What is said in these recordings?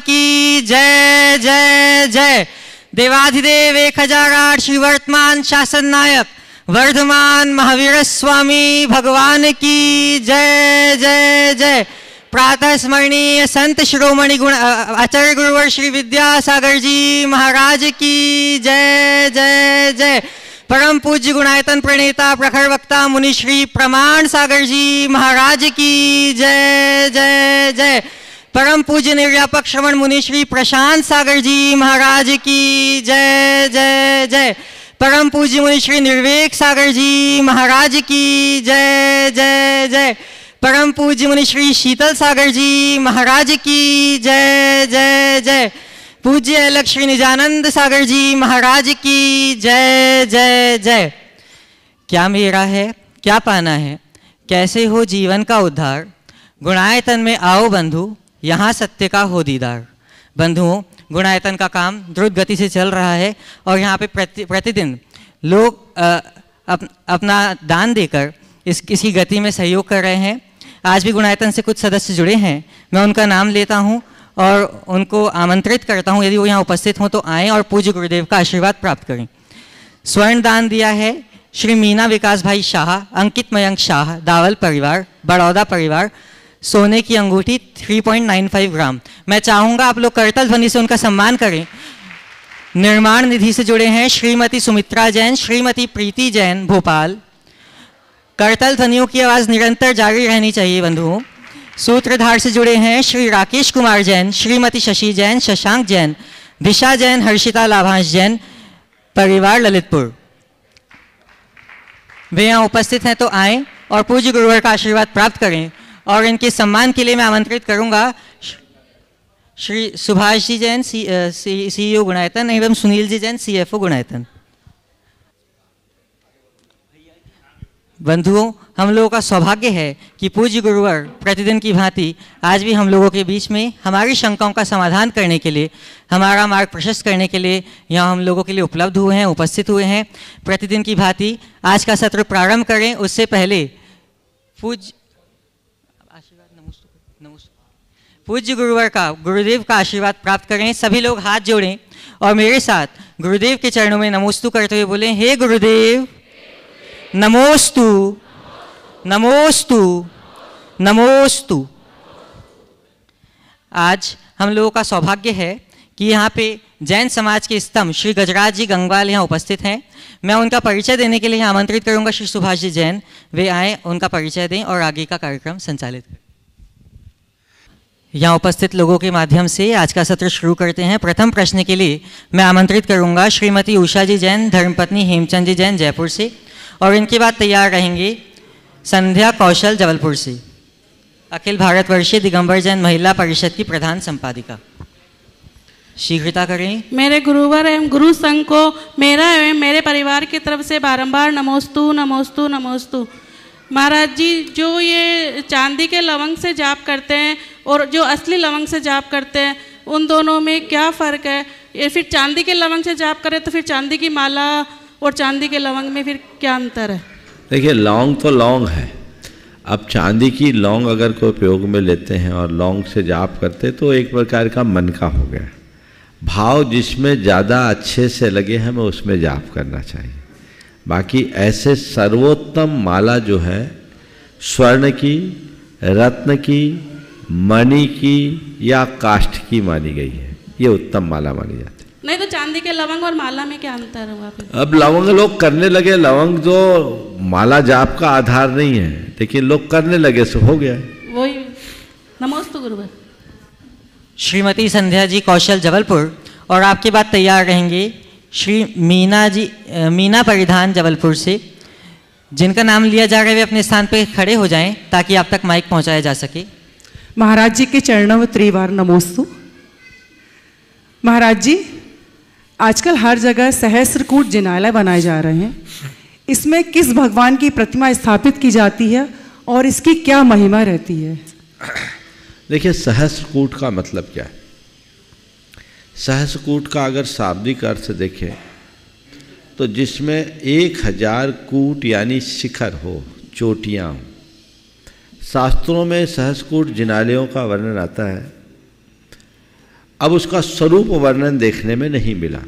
की जय जय जय। देवाधिदेव 1008 श्री वर्तमान शासन नायक वर्धमान महावीर स्वामी भगवान की जय जय जय। प्रातः स्मरणीय संत शिरोमणि आचार्य गुरुवर श्री विद्यासागर जी महाराज की जय जय जय। परम पूज्य गुणायतन प्रणेता प्रखर वक्ता मुनि श्री प्रमाण सागर जी महाराज की जय जय जय। परम पूज्य निर्व्यापक श्रवण मुनि श्री प्रशांत सागर जी महाराज की जय जय जय। परम पूज्य मुनि श्री निर्वेक सागर जी महाराज की जय जय जय। परम पूज्य मुनि श्री शीतल सागर जी महाराज की जय जय जय। पूज्य अलग श्री निजानंद सागर जी महाराज की जय जय जय। क्या मेरा है क्या पाना है, कैसे हो जीवन का उद्धार, गुणायतन में आओ बंधु यहाँ सत्य का हो दीदार। बंधुओं, गुणायतन का काम द्रुत गति से चल रहा है और यहाँ पे प्रतिदिन लोग अपना दान देकर इसकी गति में सहयोग कर रहे हैं। आज भी गुणायतन से कुछ सदस्य जुड़े हैं, मैं उनका नाम लेता हूँ और उनको आमंत्रित करता हूँ, यदि वो यहाँ उपस्थित हों तो आएँ और पूज्य गुरुदेव का आशीर्वाद प्राप्त करें। स्वर्ण दान दिया है श्री मीना विकास भाई शाह, अंकित मयंक शाह, दावल परिवार, बड़ौदा परिवार, सोने की अंगूठी 3.95 ग्राम। मैं चाहूँगा आप लोग करतल ध्वनि से उनका सम्मान करें। निर्माण निधि से जुड़े हैं श्रीमती सुमित्रा जैन, श्रीमती प्रीति जैन भोपाल। करतल ध्वनियों की आवाज़ निरंतर जारी रहनी चाहिए बंधुओं। सूत्रधार से जुड़े हैं श्री राकेश कुमार जैन, श्रीमती शशि जैन, शशांक जैन, दिशा जैन, हर्षिता लाभांश जैन, परिवार ललितपुर। वे यहाँ उपस्थित हैं तो आएँ और पूज्य गुरुवर का आशीर्वाद प्राप्त करें। और इनके सम्मान के लिए मैं आमंत्रित करूंगा श्री सुभाष जी जैन सीईओ गुणायतन एवं सुनील जी जैन सीएफओ गुणायतन। बंधुओं, हम लोगों का सौभाग्य है कि पूज्य गुरुवर प्रतिदिन की भांति आज भी हम लोगों के बीच में हमारी शंकाओं का समाधान करने के लिए, हमारा मार्ग प्रशस्त करने के लिए यहाँ हम लोगों के लिए उपलब्ध हुए हैं, उपस्थित हुए हैं। प्रतिदिन की भांति आज का सत्र प्रारंभ करें उससे पहले पूज्य गुरुवर का, गुरुदेव का आशीर्वाद प्राप्त करें। सभी लोग हाथ जोड़ें और मेरे साथ गुरुदेव के चरणों में नमोस्तु करते हुए बोलें, हे गुरुदेव नमोस्तु नमोस्तु नमोस्तु। आज हम लोगों का सौभाग्य है कि यहाँ पे जैन समाज के स्तंभ श्री गजराज जी गंगवाल यहाँ उपस्थित हैं। मैं उनका परिचय देने के लिए आमंत्रित करूँगा श्री सुभाष जी जैन, वे आएँ, उनका परिचय दें और आगे का कार्यक्रम संचालित करें। यहाँ उपस्थित लोगों के माध्यम से आज का सत्र शुरू करते हैं। प्रथम प्रश्न के लिए मैं आमंत्रित करूंगा श्रीमती उषा जी जैन, धर्मपत्नी हेमचंद जी जैन जयपुर से, और इनके बाद तैयार रहेंगे संध्या कौशल जबलपुर से, अखिल भारतवर्षीय दिगंबर जैन महिला परिषद की प्रधान संपादिका। शीघ्रता करें। मेरे गुरुवर एवं गुरु संघ को मेरा एवं मेरे परिवार की तरफ से बारंबार नमोस्तु नमोस्तु नमोस्तु। महाराज जी, जो ये चांदी के लवंग से जाप करते हैं और जो असली लवंग से जाप करते हैं, उन दोनों में क्या फ़र्क है? ये फिर चांदी के लवंग से जाप करें तो फिर चांदी की माला और चांदी के लवंग में फिर क्या अंतर है? देखिए, लौंग तो लौंग है। अब चांदी की लौंग अगर कोई उपयोग में लेते हैं और लौंग से जाप करते तो एक प्रकार का मन का हो गया। भाव जिसमें ज़्यादा अच्छे से लगे हमें उसमें जाप करना चाहिए। बाकी ऐसे सर्वोत्तम माला जो है स्वर्ण की, रत्न की, मणि की या काष्ठ की मानी गई है, ये उत्तम माला मानी जाती है। नहीं तो चांदी के लवंग और माला में क्या अंतर हुआ फिर? अब लवंग लोग करने लगे, लवंग जो माला जाप का आधार नहीं है, लेकिन लोग करने लगे सो हो गया। वही। नमोस्तु गुरुवर। श्रीमती संध्या जी कौशल जबलपुर, और आपके बाद तैयार रहेंगे श्री मीना जी, मीना परिधान जबलपुर से। जिनका नाम लिया जा रहा है वे अपने स्थान पे खड़े हो जाएं ताकि आप तक माइक पहुंचाया जा सके। महाराज जी के चरणों में त्रिवार नमोस्तु। महाराज जी, आजकल हर जगह सहस्त्रकूट जिनालय बनाए जा रहे हैं, इसमें किस भगवान की प्रतिमा स्थापित की जाती है और इसकी क्या महिमा रहती है? देखिए, सहस्त्रकूट का मतलब क्या है? सहस्त्रकूट का अगर शाब्दिक अर्थ देखें तो जिसमें 1000 कूट यानी शिखर हो, चोटियाँ हो। शास्त्रों में सहस्रकूट जिनालयों का वर्णन आता है। अब उसका स्वरूप वर्णन देखने में नहीं मिला।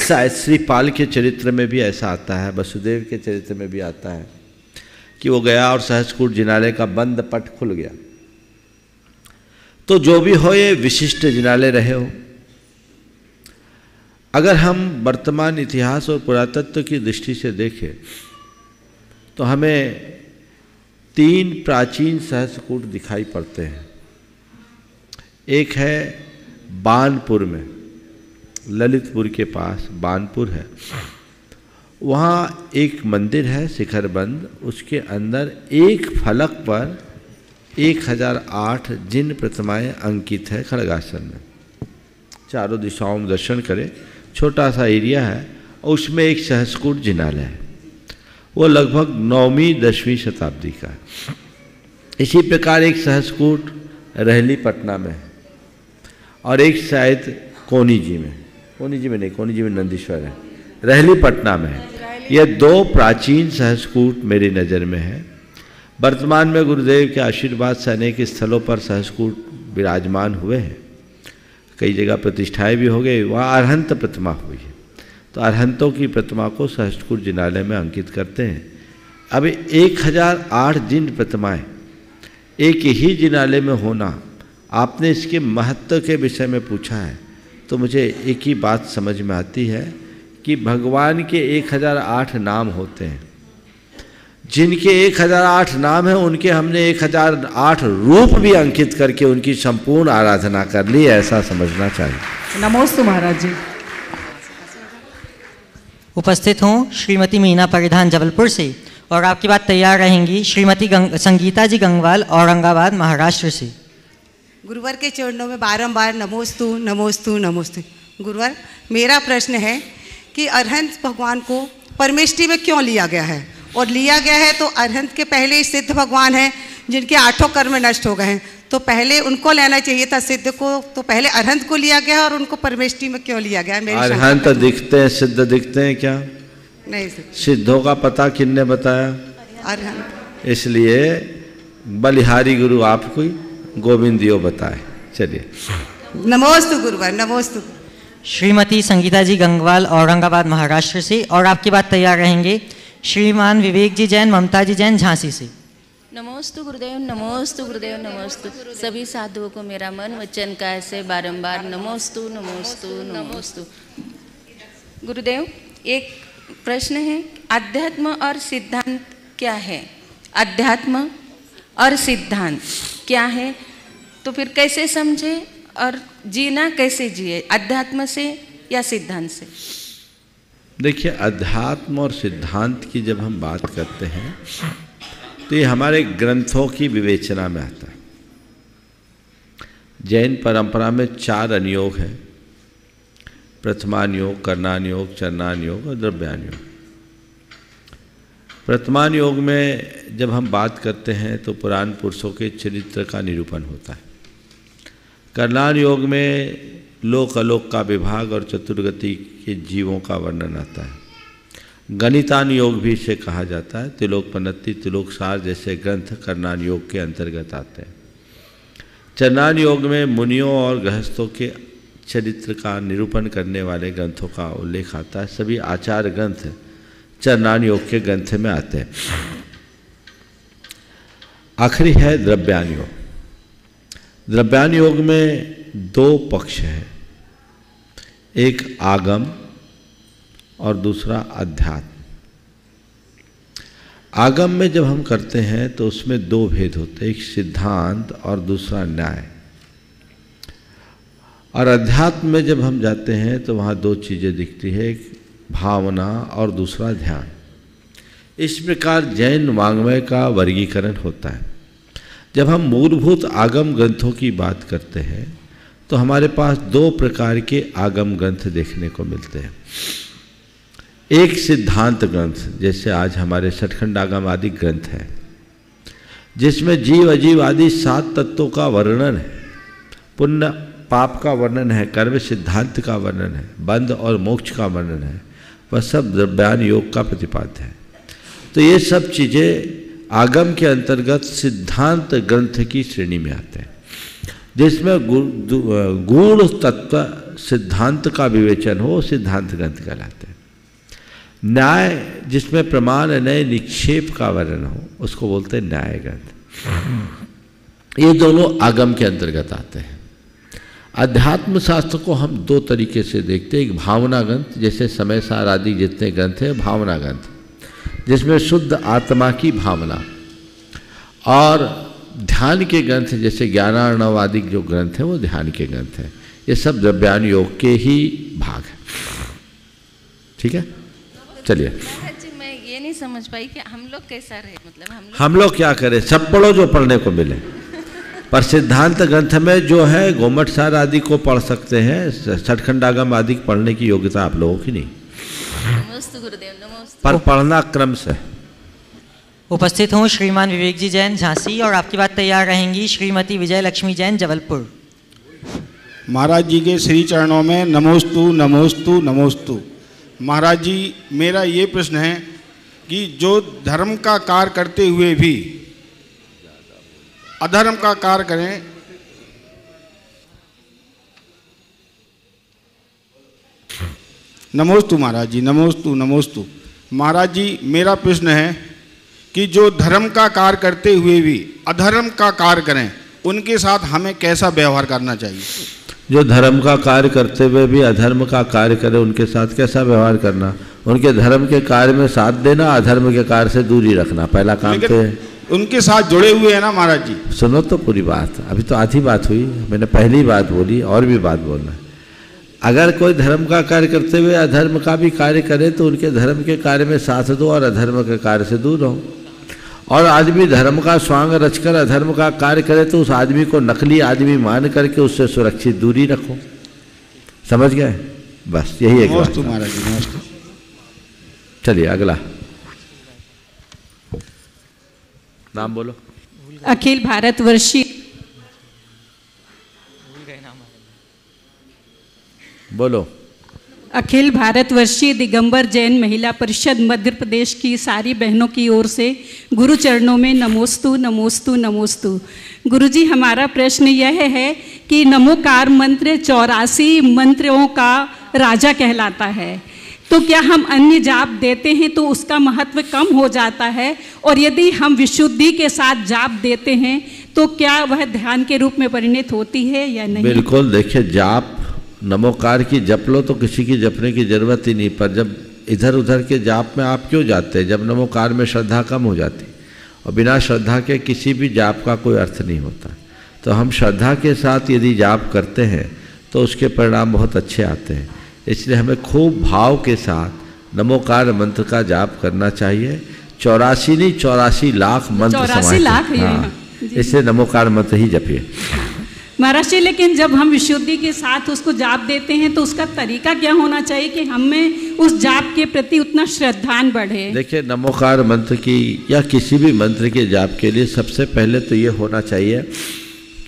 शायद श्रीपाल के चरित्र में भी ऐसा आता है, वसुदेव के चरित्र में भी आता है कि वो गया और सहस्रकूट जिनालय का बंद पट खुल गया। तो जो भी हो, ये विशिष्ट जिनालय रहे हो। अगर हम वर्तमान इतिहास और पुरातत्व की दृष्टि से देखें तो हमें 3 प्राचीन सहस्रकूट दिखाई पड़ते हैं। एक है बानपुर में, ललितपुर के पास बानपुर है, वहाँ एक मंदिर है शिखरबंद। उसके अंदर एक फलक पर 1008 जिन प्रतिमाएं अंकित है खड़गासन में। चारों दिशाओं में दर्शन करें, छोटा सा एरिया है और उसमें एक सहस्रकूट जिनालय है। वो लगभग 9वीं 10वीं शताब्दी का है। इसी प्रकार एक सहस्रकूट रहली पटना में है और एक शायद कोनी जी में नंदीश्वर है, रहली पटना में है। ये 2 प्राचीन सहस्रकूट मेरी नज़र में है। वर्तमान में गुरुदेव के आशीर्वाद से अनेक स्थलों पर सहस्रकूट विराजमान हुए हैं। कई जगह प्रतिष्ठाएं भी हो गई। वहाँ अरहंत प्रतिमा हुई है, तो अरहंतों की प्रतिमा को सहस्रकूट जिनालय में अंकित करते हैं। अब 1008 जिन प्रतिमाएं एक ही जिनालय में होना, आपने इसके महत्व के विषय में पूछा है, तो मुझे एक ही बात समझ में आती है कि भगवान के 1008 नाम होते हैं। जिनके 1008 नाम हैं, उनके हमने 1008 रूप भी अंकित करके उनकी संपूर्ण आराधना कर ली, ऐसा समझना चाहिए। नमोस्तु महाराज जी। उपस्थित हूँ श्रीमती मीना परिधान जबलपुर से, और आपकी बात तैयार रहेंगी श्रीमती संगीता जी गंगवाल औरंगाबाद महाराष्ट्र से। गुरुवर के चरणों में बारंबार नमोस्तु नमोस्तु नमोस्तु। गुरुवर, मेरा प्रश्न है कि अरहंत भगवान को परमेष्टि में क्यों लिया गया है? और लिया गया है तो अरहंत के पहले ही सिद्ध भगवान हैं जिनके 8 कर्म नष्ट हो गए हैं, तो पहले उनको लेना चाहिए था सिद्ध को, तो पहले अरहंत को लिया गया और उनको परमेष्टि में क्यों लिया गया है? अरहंत दिखते हैं, सिद्ध दिखते हैं क्या? नहीं। सिद्धों का पता किसने बताया? अरहंत। इसलिए बलिहारी गुरु आपको गोविंदियो बताए। चलिए, नमोस्तु गुरुवर, नमोस्तु। श्रीमती संगीता जी गंगवाल औरंगाबाद महाराष्ट्र से, और आपकी बात तैयार रहेंगे श्रीमान विवेक जी जैन ममता जी जैन झांसी से। नमोस्तु गुरुदेव, नमोस्तु गुरुदेव, नमोस्तु। सभी साधुओं को मेरा मन वचन काय से बारंबार नमोस्तु नमोस्तु नमोस्तु। गुरुदेव, एक प्रश्न है, अध्यात्म और सिद्धांत क्या है? अध्यात्म और सिद्धांत क्या है, तो फिर कैसे समझे और जीना कैसे जिए, अध्यात्म से या सिद्धांत से? देखिए, अध्यात्म और सिद्धांत की जब हम बात करते हैं तो ये हमारे ग्रंथों की विवेचना में आता है। जैन परंपरा में 4 अनुयोग हैं, प्रथमान योग, करणान योग, चरणान योग और द्रव्यान योग। प्रथमान योग में जब हम बात करते हैं तो पुराण पुरुषों के चरित्र का निरूपण होता है। करणान योग में लोक अलोक का विभाग और चतुर्गति के जीवों का वर्णन आता है। गणितान योग भी इसे कहा जाता है। त्रिलोकपनत्ति, त्रिलोकसार जैसे ग्रंथ करणान योग के अंतर्गत आते हैं। चरणान योग में मुनियों और गृहस्थों के चरित्र का निरूपण करने वाले ग्रंथों का उल्लेख आता है। सभी आचार ग्रंथ चरणान योग के ग्रंथ में आते हैं। आखिरी है द्रव्यान योग। द्रव्यान योग में 2 पक्ष हैं, एक आगम और दूसरा अध्यात्म। आगम में जब हम करते हैं तो उसमें 2 भेद होते हैं, एक सिद्धांत और दूसरा न्याय। और अध्यात्म में जब हम जाते हैं तो वहाँ 2 चीज़ें दिखती है, एक भावना और दूसरा ध्यान। इस प्रकार जैन वाङ्मय का वर्गीकरण होता है। जब हम मूलभूत आगम ग्रंथों की बात करते हैं तो हमारे पास 2 प्रकार के आगम ग्रंथ देखने को मिलते हैं। एक सिद्धांत ग्रंथ, जैसे आज हमारे सठखंड आगम आदि ग्रंथ है, जिसमें जीव अजीव आदि 7 तत्वों का वर्णन है। पुण्य पाप का वर्णन है, कर्म सिद्धांत का वर्णन है, बंध और मोक्ष का वर्णन है, वह सब द्रव्यान योग का प्रतिपाद्य है। तो ये सब चीज़ें आगम के अंतर्गत सिद्धांत ग्रंथ की श्रेणी में आते हैं, जिसमें गूढ़ तत्व सिद्धांत का विवेचन हो, सिद्धांत ग्रंथ कहलाते हैं। न्याय जिसमें प्रमाण नए निक्षेप का वर्णन हो, उसको बोलते हैं न्याय ग्रंथ। ये दोनों आगम के अंतर्गत आते हैं। अध्यात्म शास्त्र को हम दो तरीके से देखते हैं। एक भावना ग्रंथ, जैसे समय सार आदि जितने ग्रंथ हैं भावना ग्रंथ, जिसमें शुद्ध आत्मा की भावना, और ध्यान के ग्रंथ जैसे ज्ञानार्णव आदि जो ग्रंथ हैं वो ध्यान के ग्रंथ हैं। ये सब द्रव्यान योग के ही भाग हैं। ठीक है, चलिए। जी मैं ये नहीं समझ पाई कि हम लोग कैसा रहे, मतलब हम लोग क्या करें, सब पढ़ो जो पढ़ने को मिले। पर सिद्धांत ग्रंथ में जो है गोमट सार आदि को पढ़ सकते हैं, छठखंडागम आदि पढ़ने की योग्यता आप लोगों की नहीं। नमस्ते गुरुदेव, नमस्ते। पर पढ़ना क्रम से। उपस्थित हूँ श्रीमान विवेक जी जैन झांसी, और आपकी बात तैयार रहेंगी श्रीमती विजय लक्ष्मी जैन जबलपुर। महाराज जी के श्री चरणों में नमोस्तु नमोस्तु नमोस्तु। महाराज जी, मेरा ये प्रश्न है कि जो धर्म का कार्य करते हुए भी अधर्म का कार्य करें, नमोस्तु महाराज जी, नमोस्तु नमोस्तु। महाराज जी, मेरा प्रश्न है कि जो धर्म का कार्य करते हुए भी अधर्म का कार्य करें, उनके साथ हमें कैसा व्यवहार करना चाहिए? जो धर्म का कार्य करते हुए भी अधर्म का कार्य करें, उनके साथ कैसा व्यवहार करना? उनके धर्म के कार्य में साथ देना, अधर्म के कार्य से दूरी रखना, पहला काम तो है। उनके साथ जुड़े हुए हैं ना महाराज जी। सुनो तो पूरी बात, अभी तो आधी बात हुई, मैंने पहली बात बोली, और भी बात बोलना। अगर कोई धर्म का कार्य करते हुए अधर्म का भी कार्य करे तो उनके धर्म के कार्य में साथ दो और अधर्म के कार्य से दूर रहो। और आदमी धर्म का स्वांग रचकर अधर्म का कार्य करे तो उस आदमी को नकली आदमी मान करके उससे सुरक्षित दूरी रखो। समझ गए? बस यही एक बात। महाराज जी, नमस्ते। चलिए अगला नाम बोलो। अखिल भारतवर्षीय बोलो। अखिल भारतवर्षीय दिगंबर जैन महिला परिषद मध्य प्रदेश की सारी बहनों की ओर से गुरु चरणों में नमोस्तु नमोस्तु नमोस्तु। गुरुजी, हमारा प्रश्न यह है कि नमोकार मंत्र 84 मंत्रों का राजा कहलाता है, तो क्या हम अन्य जाप देते हैं तो उसका महत्व कम हो जाता है? और यदि हम विशुद्धि के साथ जाप देते हैं तो क्या वह ध्यान के रूप में परिणत होती है या नहीं? बिल्कुल। देखिए, जाप नमोकार की जप लो तो किसी की जपने की जरूरत ही नहीं। पर जब इधर उधर के जाप में आप क्यों जाते हैं? जब नमोकार में श्रद्धा कम हो जाती, और बिना श्रद्धा के किसी भी जाप का कोई अर्थ नहीं होता। तो हम श्रद्धा के साथ यदि जाप करते हैं तो उसके परिणाम बहुत अच्छे आते हैं। इसलिए हमें खूब भाव के साथ नमोकार मंत्र का जाप करना चाहिए। 84 नहीं 84 लाख मंत्र 84 लाख। हाँ, इसलिए नमोकार मंत्र ही जपिए महाराज जी। लेकिन जब हम विशुद्धि के साथ उसको जाप देते हैं तो उसका तरीका क्या होना चाहिए कि हमें उस जाप के प्रति उतना श्रद्धान बढ़े? देखिए, नमोकार मंत्र की या किसी भी मंत्र के जाप के लिए सबसे पहले तो ये होना चाहिए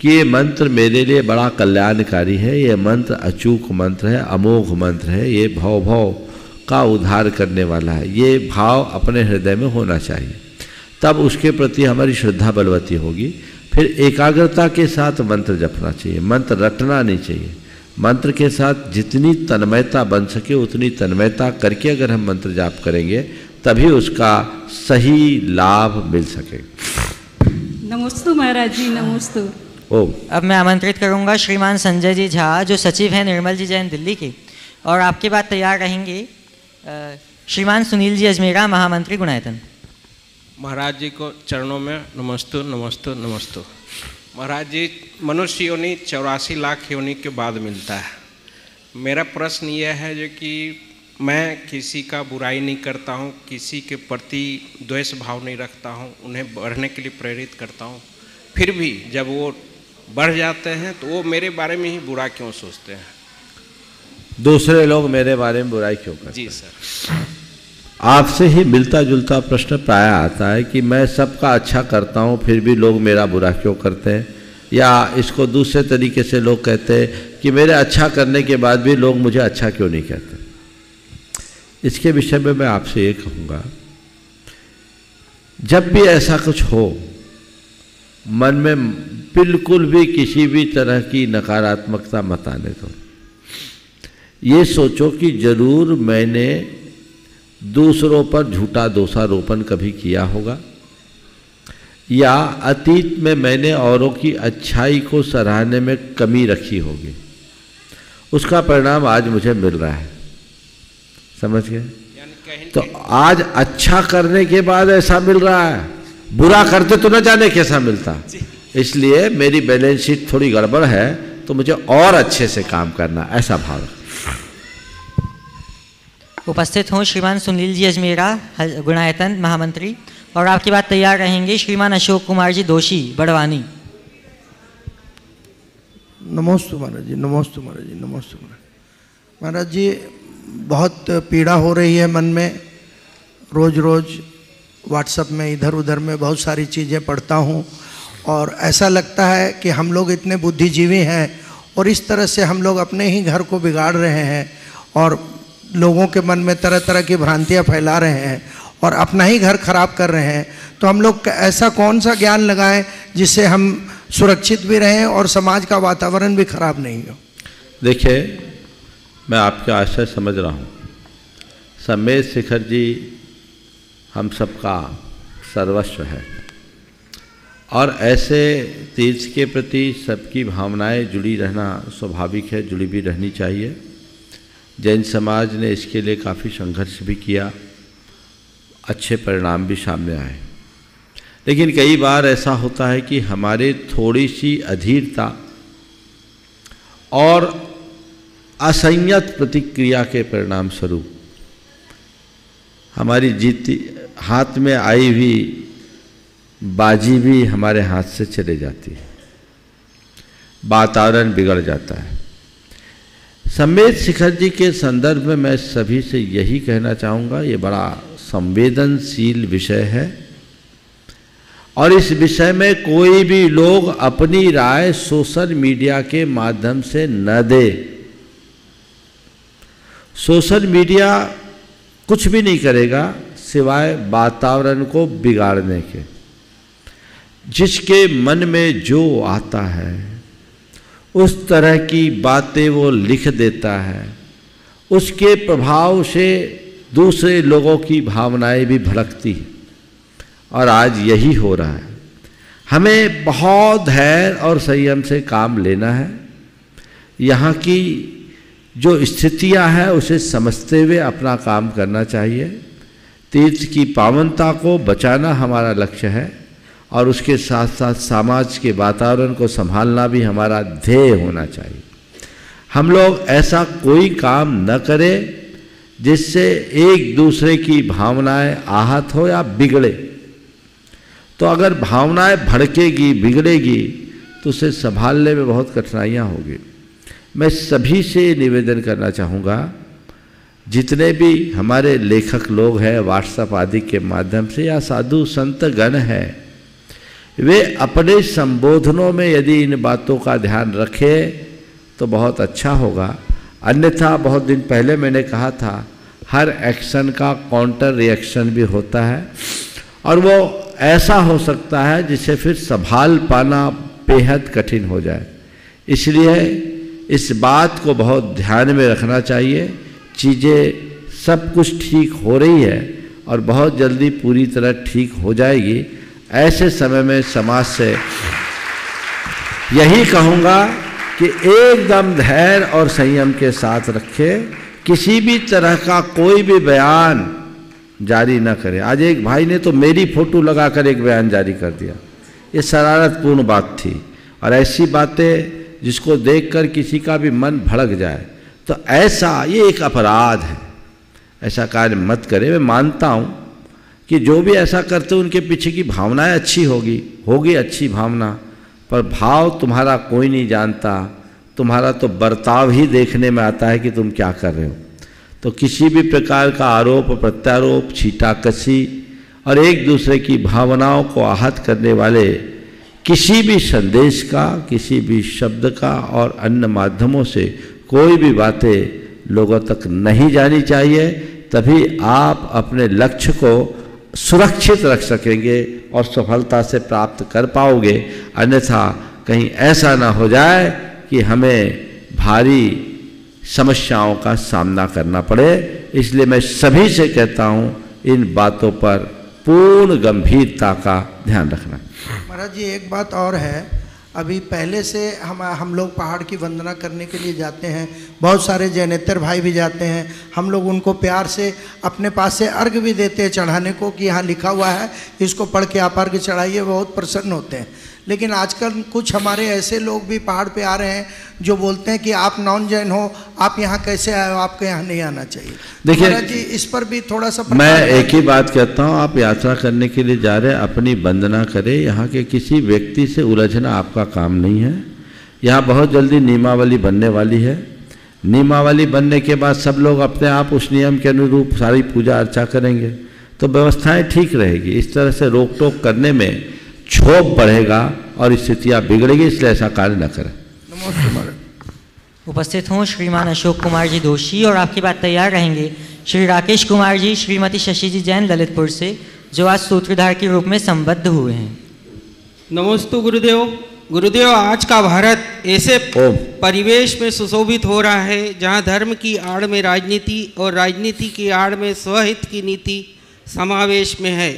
कि ये मंत्र मेरे लिए बड़ा कल्याणकारी है, ये मंत्र अचूक मंत्र है, अमोघ मंत्र है, ये भव का उद्धार करने वाला है। ये भाव अपने हृदय में होना चाहिए, तब उसके प्रति हमारी श्रद्धा बलवती होगी। फिर एकाग्रता के साथ मंत्र जपना चाहिए, मंत्र रटना नहीं चाहिए। मंत्र के साथ जितनी तन्मयता बन सके उतनी तन्मयता करके अगर हम मंत्र जाप करेंगे तभी उसका सही लाभ मिल सकेगा। नमोस्तु महाराज जी, नमोस्तु। अब मैं आमंत्रित करूंगा श्रीमान संजय जी झा, जो सचिव हैं निर्मल जी जैन दिल्ली के, और आपके बाद तैयार रहेंगे श्रीमान सुनील जी अजमेरा, महामंत्री गुणायतन। महाराज जी को चरणों में नमस्तु नमस्तु नमस्तु। महाराज जी, मनुष्य योनि 84 लाख योनि के बाद मिलता है। मेरा प्रश्न यह है जो कि मैं किसी का बुराई नहीं करता हूँ, किसी के प्रति द्वेष भाव नहीं रखता हूँ, उन्हें बढ़ने के लिए प्रेरित करता हूँ, फिर भी जब वो बढ़ जाते हैं तो वो मेरे बारे में ही बुरा क्यों सोचते हैं? दूसरे लोग मेरे बारे में बुराई क्यों करते हैं? जी सर। आपसे ही मिलता जुलता प्रश्न प्राय आता है कि मैं सबका अच्छा करता हूँ फिर भी लोग मेरा बुरा क्यों करते हैं। या इसको दूसरे तरीके से लोग कहते हैं कि मेरे अच्छा करने के बाद भी लोग मुझे अच्छा क्यों नहीं कहते। इसके विषय में मैं आपसे ये कहूँगा, जब भी ऐसा कुछ हो, मन में बिल्कुल भी किसी भी तरह की नकारात्मकता मत आने दो। ये सोचो कि जरूर मैंने दूसरों पर झूठा दोषारोपण कभी किया होगा, या अतीत में मैंने औरों की अच्छाई को सराहने में कमी रखी होगी, उसका परिणाम आज मुझे मिल रहा है। समझ गए? तो आज अच्छा करने के बाद ऐसा मिल रहा है, बुरा करते तो न जाने कैसा मिलता। इसलिए मेरी बैलेंस शीट थोड़ी गड़बड़ है, तो मुझे और अच्छे से काम करना, ऐसा भाव। उपस्थित हों श्रीमान सुनील जी अजमेरा, गुणायतन महामंत्री, और आपकी बात तैयार रहेंगे श्रीमान अशोक कुमार जी दोषी, बड़वानी। नमोस्तु महाराज जी, नमोस्तु महाराज जी, नमोस्तु महाराज जी। बहुत पीड़ा हो रही है मन में, रोज़ रोज़ व्हाट्सएप में इधर उधर में बहुत सारी चीज़ें पढ़ता हूँ, और ऐसा लगता है कि हम लोग इतने बुद्धिजीवी हैं और इस तरह से हम लोग अपने ही घर को बिगाड़ रहे हैं और लोगों के मन में तरह तरह की भ्रांतियाँ फैला रहे हैं और अपना ही घर खराब कर रहे हैं। तो हम लोग ऐसा कौन सा ज्ञान लगाएं जिससे हम सुरक्षित भी रहें और समाज का वातावरण भी खराब नहीं हो। देखिए, मैं आपके आशय समझ रहा हूँ। सम्मेद शिखर जी हम सबका सर्वस्व है, और ऐसे तीर्थ के प्रति सबकी भावनाएं जुड़ी रहना स्वाभाविक है, जुड़ी भी रहनी चाहिए। जैन समाज ने इसके लिए काफ़ी संघर्ष भी किया, अच्छे परिणाम भी सामने आए। लेकिन कई बार ऐसा होता है कि हमारे थोड़ी सी अधीरता और असंयत प्रतिक्रिया के परिणाम स्वरूप हमारी जीती हाथ में आई हुई बाजी भी हमारे हाथ से चले जाती है, वातावरण बिगड़ जाता है। सम्मेद शिखर जी के संदर्भ में मैं सभी से यही कहना चाहूँगा, ये बड़ा संवेदनशील विषय है और इस विषय में कोई भी लोग अपनी राय सोशल मीडिया के माध्यम से न दे। सोशल मीडिया कुछ भी नहीं करेगा सिवाय वातावरण को बिगाड़ने के। जिसके मन में जो आता है उस तरह की बातें वो लिख देता है, उसके प्रभाव से दूसरे लोगों की भावनाएं भी भड़कती हैं और आज यही हो रहा है। हमें बहुत धैर्य और संयम से काम लेना है। यहाँ की जो स्थितियाँ हैं उसे समझते हुए अपना काम करना चाहिए। तीर्थ की पावनता को बचाना हमारा लक्ष्य है और उसके साथ साथ समाज के वातावरण को संभालना भी हमारा ध्येय होना चाहिए। हम लोग ऐसा कोई काम न करें जिससे एक दूसरे की भावनाएं आहत हो या बिगड़े। तो अगर भावनाएं भड़केगी, बिगड़ेगी तो उसे संभालने में बहुत कठिनाइयाँ होगी। मैं सभी से निवेदन करना चाहूँगा, जितने भी हमारे लेखक लोग हैं व्हाट्सएप आदि के माध्यम से या साधु संत गण हैं, वे अपने संबोधनों में यदि इन बातों का ध्यान रखें तो बहुत अच्छा होगा। अन्यथा बहुत दिन पहले मैंने कहा था, हर एक्शन का काउंटर रिएक्शन भी होता है और वो ऐसा हो सकता है जिसे फिर संभाल पाना बेहद कठिन हो जाए। इसलिए इस बात को बहुत ध्यान में रखना चाहिए। चीज़ें सब कुछ ठीक हो रही है और बहुत जल्दी पूरी तरह ठीक हो जाएगी। ऐसे समय में समाज से यही कहूँगा कि एकदम धैर्य और संयम के साथ रखें। किसी भी तरह का कोई भी बयान जारी न करें। आज एक भाई ने तो मेरी फोटो लगाकर एक बयान जारी कर दिया। ये शरारतपूर्ण बात थी और ऐसी बातें जिसको देखकर किसी का भी मन भड़क जाए तो ऐसा ये एक अपराध है। ऐसा कार्य मत करें। मैं मानता हूँ कि जो भी ऐसा करते उनके पीछे की भावनाएं अच्छी होगी अच्छी भावना, पर भाव तुम्हारा कोई नहीं जानता। तुम्हारा तो बर्ताव ही देखने में आता है कि तुम क्या कर रहे हो। तो किसी भी प्रकार का आरोप प्रत्यारोप, छीटाकशी और एक दूसरे की भावनाओं को आहत करने वाले किसी भी संदेश का, किसी भी शब्द का और अन्य माध्यमों से कोई भी बातें लोगों तक नहीं जानी चाहिए, तभी आप अपने लक्ष्य को सुरक्षित रख सकेंगे और सफलता से प्राप्त कर पाओगे। अन्यथा कहीं ऐसा ना हो जाए कि हमें भारी समस्याओं का सामना करना पड़े। इसलिए मैं सभी से कहता हूँ इन बातों पर पूर्ण गंभीरता का ध्यान रखना। महाराज जी एक बात और है, अभी पहले से हम लोग पहाड़ की वंदना करने के लिए जाते हैं, बहुत सारे जैनेतर भाई भी जाते हैं, हम लोग उनको प्यार से अपने पास से अर्घ भी देते हैं चढ़ाने को कि यहाँ लिखा हुआ है इसको पढ़ के आप अर्घ चढ़ाइए, बहुत प्रसन्न होते हैं। लेकिन आजकल कुछ हमारे ऐसे लोग भी पहाड़ पे आ रहे हैं जो बोलते हैं कि आप नॉन जैन हो, आप यहाँ कैसे आए हो, आपको यहाँ नहीं आना चाहिए। देखिए महाराज जी इस पर भी थोड़ा सा मैं एक ही बात कहता हूँ, आप यात्रा करने के लिए जा रहे हैं, अपनी वंदना करें, यहाँ के किसी व्यक्ति से उलझना आपका काम नहीं है। यहाँ बहुत जल्दी नियमावली बनने वाली है। नियमावली बनने के बाद सब लोग अपने आप उस नियम के अनुरूप सारी पूजा अर्चा करेंगे तो व्यवस्थाएं ठीक रहेगी। इस तरह से रोक टोक करने में क्षोभ बढ़ेगा और स्थितियां बिगड़ेगी, इसलिए ऐसा कार्य न करें। उपस्थित हूँ श्रीमान अशोक कुमार जी दोषी और आपकी बात तैयार रहेंगे श्री राकेश कुमार जी, श्रीमती शशि जी जैन ललितपुर से, जो आज सूत्रधार के रूप में संबद्ध हुए हैं। नमोस्तु गुरुदेव। गुरुदेव, आज का भारत ऐसे परिवेश में सुशोभित हो रहा है जहाँ धर्म की आड़ में राजनीति और राजनीति की आड़ में स्वहित की नीति समावेश में है।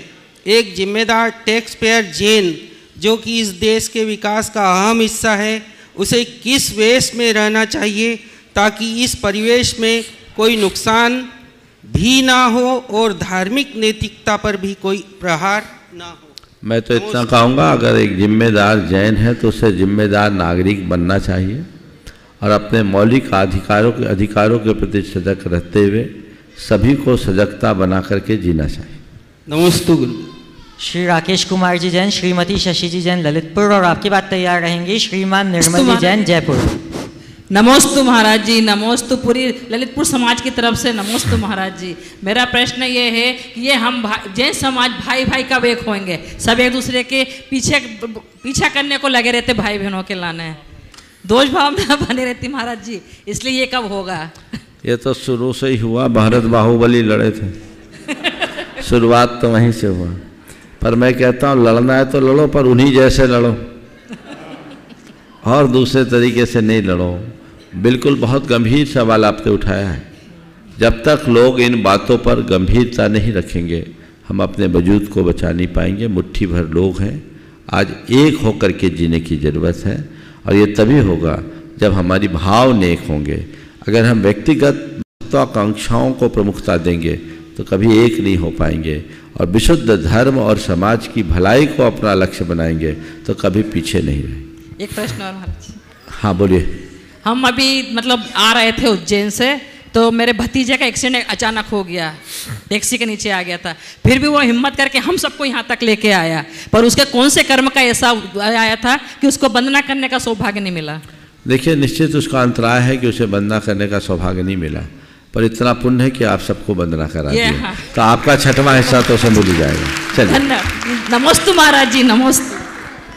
एक जिम्मेदार टैक्स पेयर जैन जो कि इस देश के विकास का अहम हिस्सा है, उसे किस वेश में रहना चाहिए ताकि इस परिवेश में कोई नुकसान भी ना हो और धार्मिक नैतिकता पर भी कोई प्रहार ना हो? मैं तो इतना कहूँगा, अगर एक जिम्मेदार जैन है तो उसे जिम्मेदार नागरिक बनना चाहिए और अपने मौलिक अधिकारों के प्रति सजग रहते हुए सभी को सजगता बना करके जीना चाहिए। नमस्ते गुरु। श्री राकेश कुमार जी जैन, श्रीमती शशि जी जैन ललितपुर और आपकी बात तैयार रहेंगी श्रीमान निर्मल जी जैन जयपुर। नमोस्तु महाराज जी, नमोस्तु पूरी ललितपुर समाज की तरफ से नमोस्तु महाराज जी। मेरा प्रश्न ये है कि ये हम जैन समाज भाई भाई कब एक होंगे? सब एक दूसरे के पीछा करने को लगे रहते, भाई बहनों के लाने दोष भाव में बने रहती महाराज जी, इसलिए ये कब होगा? ये तो शुरू से ही हुआ, भारत बाहुबली लड़े थे शुरुआत तो वहीं से हुआ। पर मैं कहता हूँ लड़ना है तो लड़ो, पर उन्हीं जैसे लड़ो और दूसरे तरीके से नहीं लड़ो। बिल्कुल बहुत गंभीर सवाल आपने उठाया है। जब तक लोग इन बातों पर गंभीरता नहीं रखेंगे हम अपने वजूद को बचा नहीं पाएंगे। मुट्ठी भर लोग हैं, आज एक होकर के जीने की ज़रूरत है और ये तभी होगा जब हमारी भाव नेक होंगे। अगर हम व्यक्तिगत महत्वाकांक्षाओं को प्रमुखता देंगे तो कभी एक नहीं हो पाएंगे और विशुद्ध धर्म और समाज की भलाई को अपना लक्ष्य बनाएंगे तो कभी पीछे नहीं रहेंगे। एक प्रश्न और महाराज। हाँ बोलिए। हम अभी मतलब आ रहे थे उज्जैन से, तो मेरे भतीजे का एक्सीडेंट अचानक हो गया, टैक्सी के नीचे आ गया था। फिर भी वो हिम्मत करके हम सबको यहाँ तक लेके आया, पर उसके कौन से कर्म का ऐसा आया था कि उसको वंदना करने का सौभाग्य नहीं मिला? देखिए, निश्चित उसका अंतराय है कि उसे वंदना करने का सौभाग्य नहीं मिला, पर इतना पुण्य है कि आप सबको वंदना करा दिया, तो आपका 6वां हिस्सा तो उसे मिल जाएगा। चलिए। नमोस्तु महाराज जी, नमोस्तु।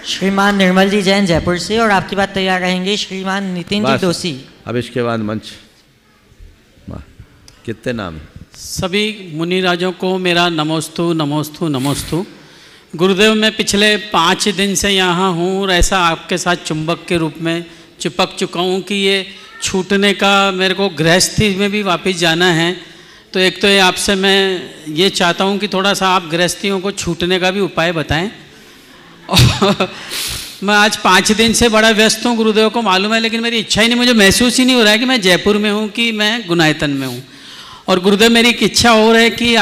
श्रीमान निर्मल जी जैन जयपुर से और आपकी बात तैयार रहेंगे श्रीमान नितिन जी दोषी। अब इसके बाद मंच कितने नाम? सभी मुनिराजों को मेरा नमोस्तु नमोस्तु नमोस्तु। गुरुदेव, मैं पिछले 5 दिन से यहाँ हूँ और ऐसा आपके साथ चुंबक के रूप में चिपक चुका हूँ कि ये छूटने का मेरे को गृहस्थी में भी वापस जाना है। तो एक तो ये आपसे मैं ये चाहता हूँ कि थोड़ा सा आप गृहस्थियों को छूटने का भी उपाय बताएं। मैं आज 5 दिन से बड़ा व्यस्त हूँ, गुरुदेव को मालूम है, लेकिन मेरी इच्छा ही नहीं, मुझे महसूस ही नहीं हो रहा है कि मैं जयपुर में हूँ कि मैं गुनायतन में हूँ। और गुरुदेव, मेरी एक इच्छा और है कि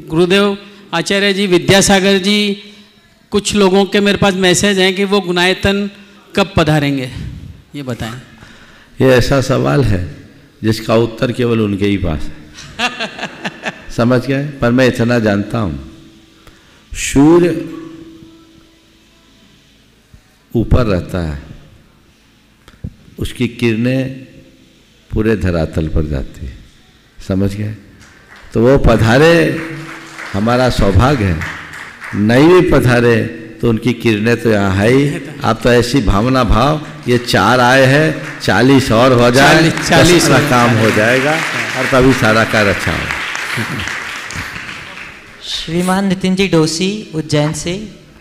गुरुदेव आचार्य जी विद्यासागर जी, कुछ लोगों के मेरे पास मैसेज हैं कि वो गुनायतन कब पधारेंगे, ये बताएं। ये ऐसा सवाल है जिसका उत्तर केवल उनके ही पास है। समझ गए? पर मैं इतना जानता हूँ, सूर्य ऊपर रहता है, उसकी किरणें पूरे धरातल पर जाती है। समझ गए? तो वो पधारे हमारा सौभाग्य है, नहीं भी पधारे तो उनकी किरणें तो यहाँ है ही। आप तो ऐसी भावना भाव, ये 4 आए हैं, 40 और हो जाए, 40 का काम हो जाएगा और तभी सारा कार्य अच्छा होगा। श्रीमान नितिन जी डोसी उज्जैन से।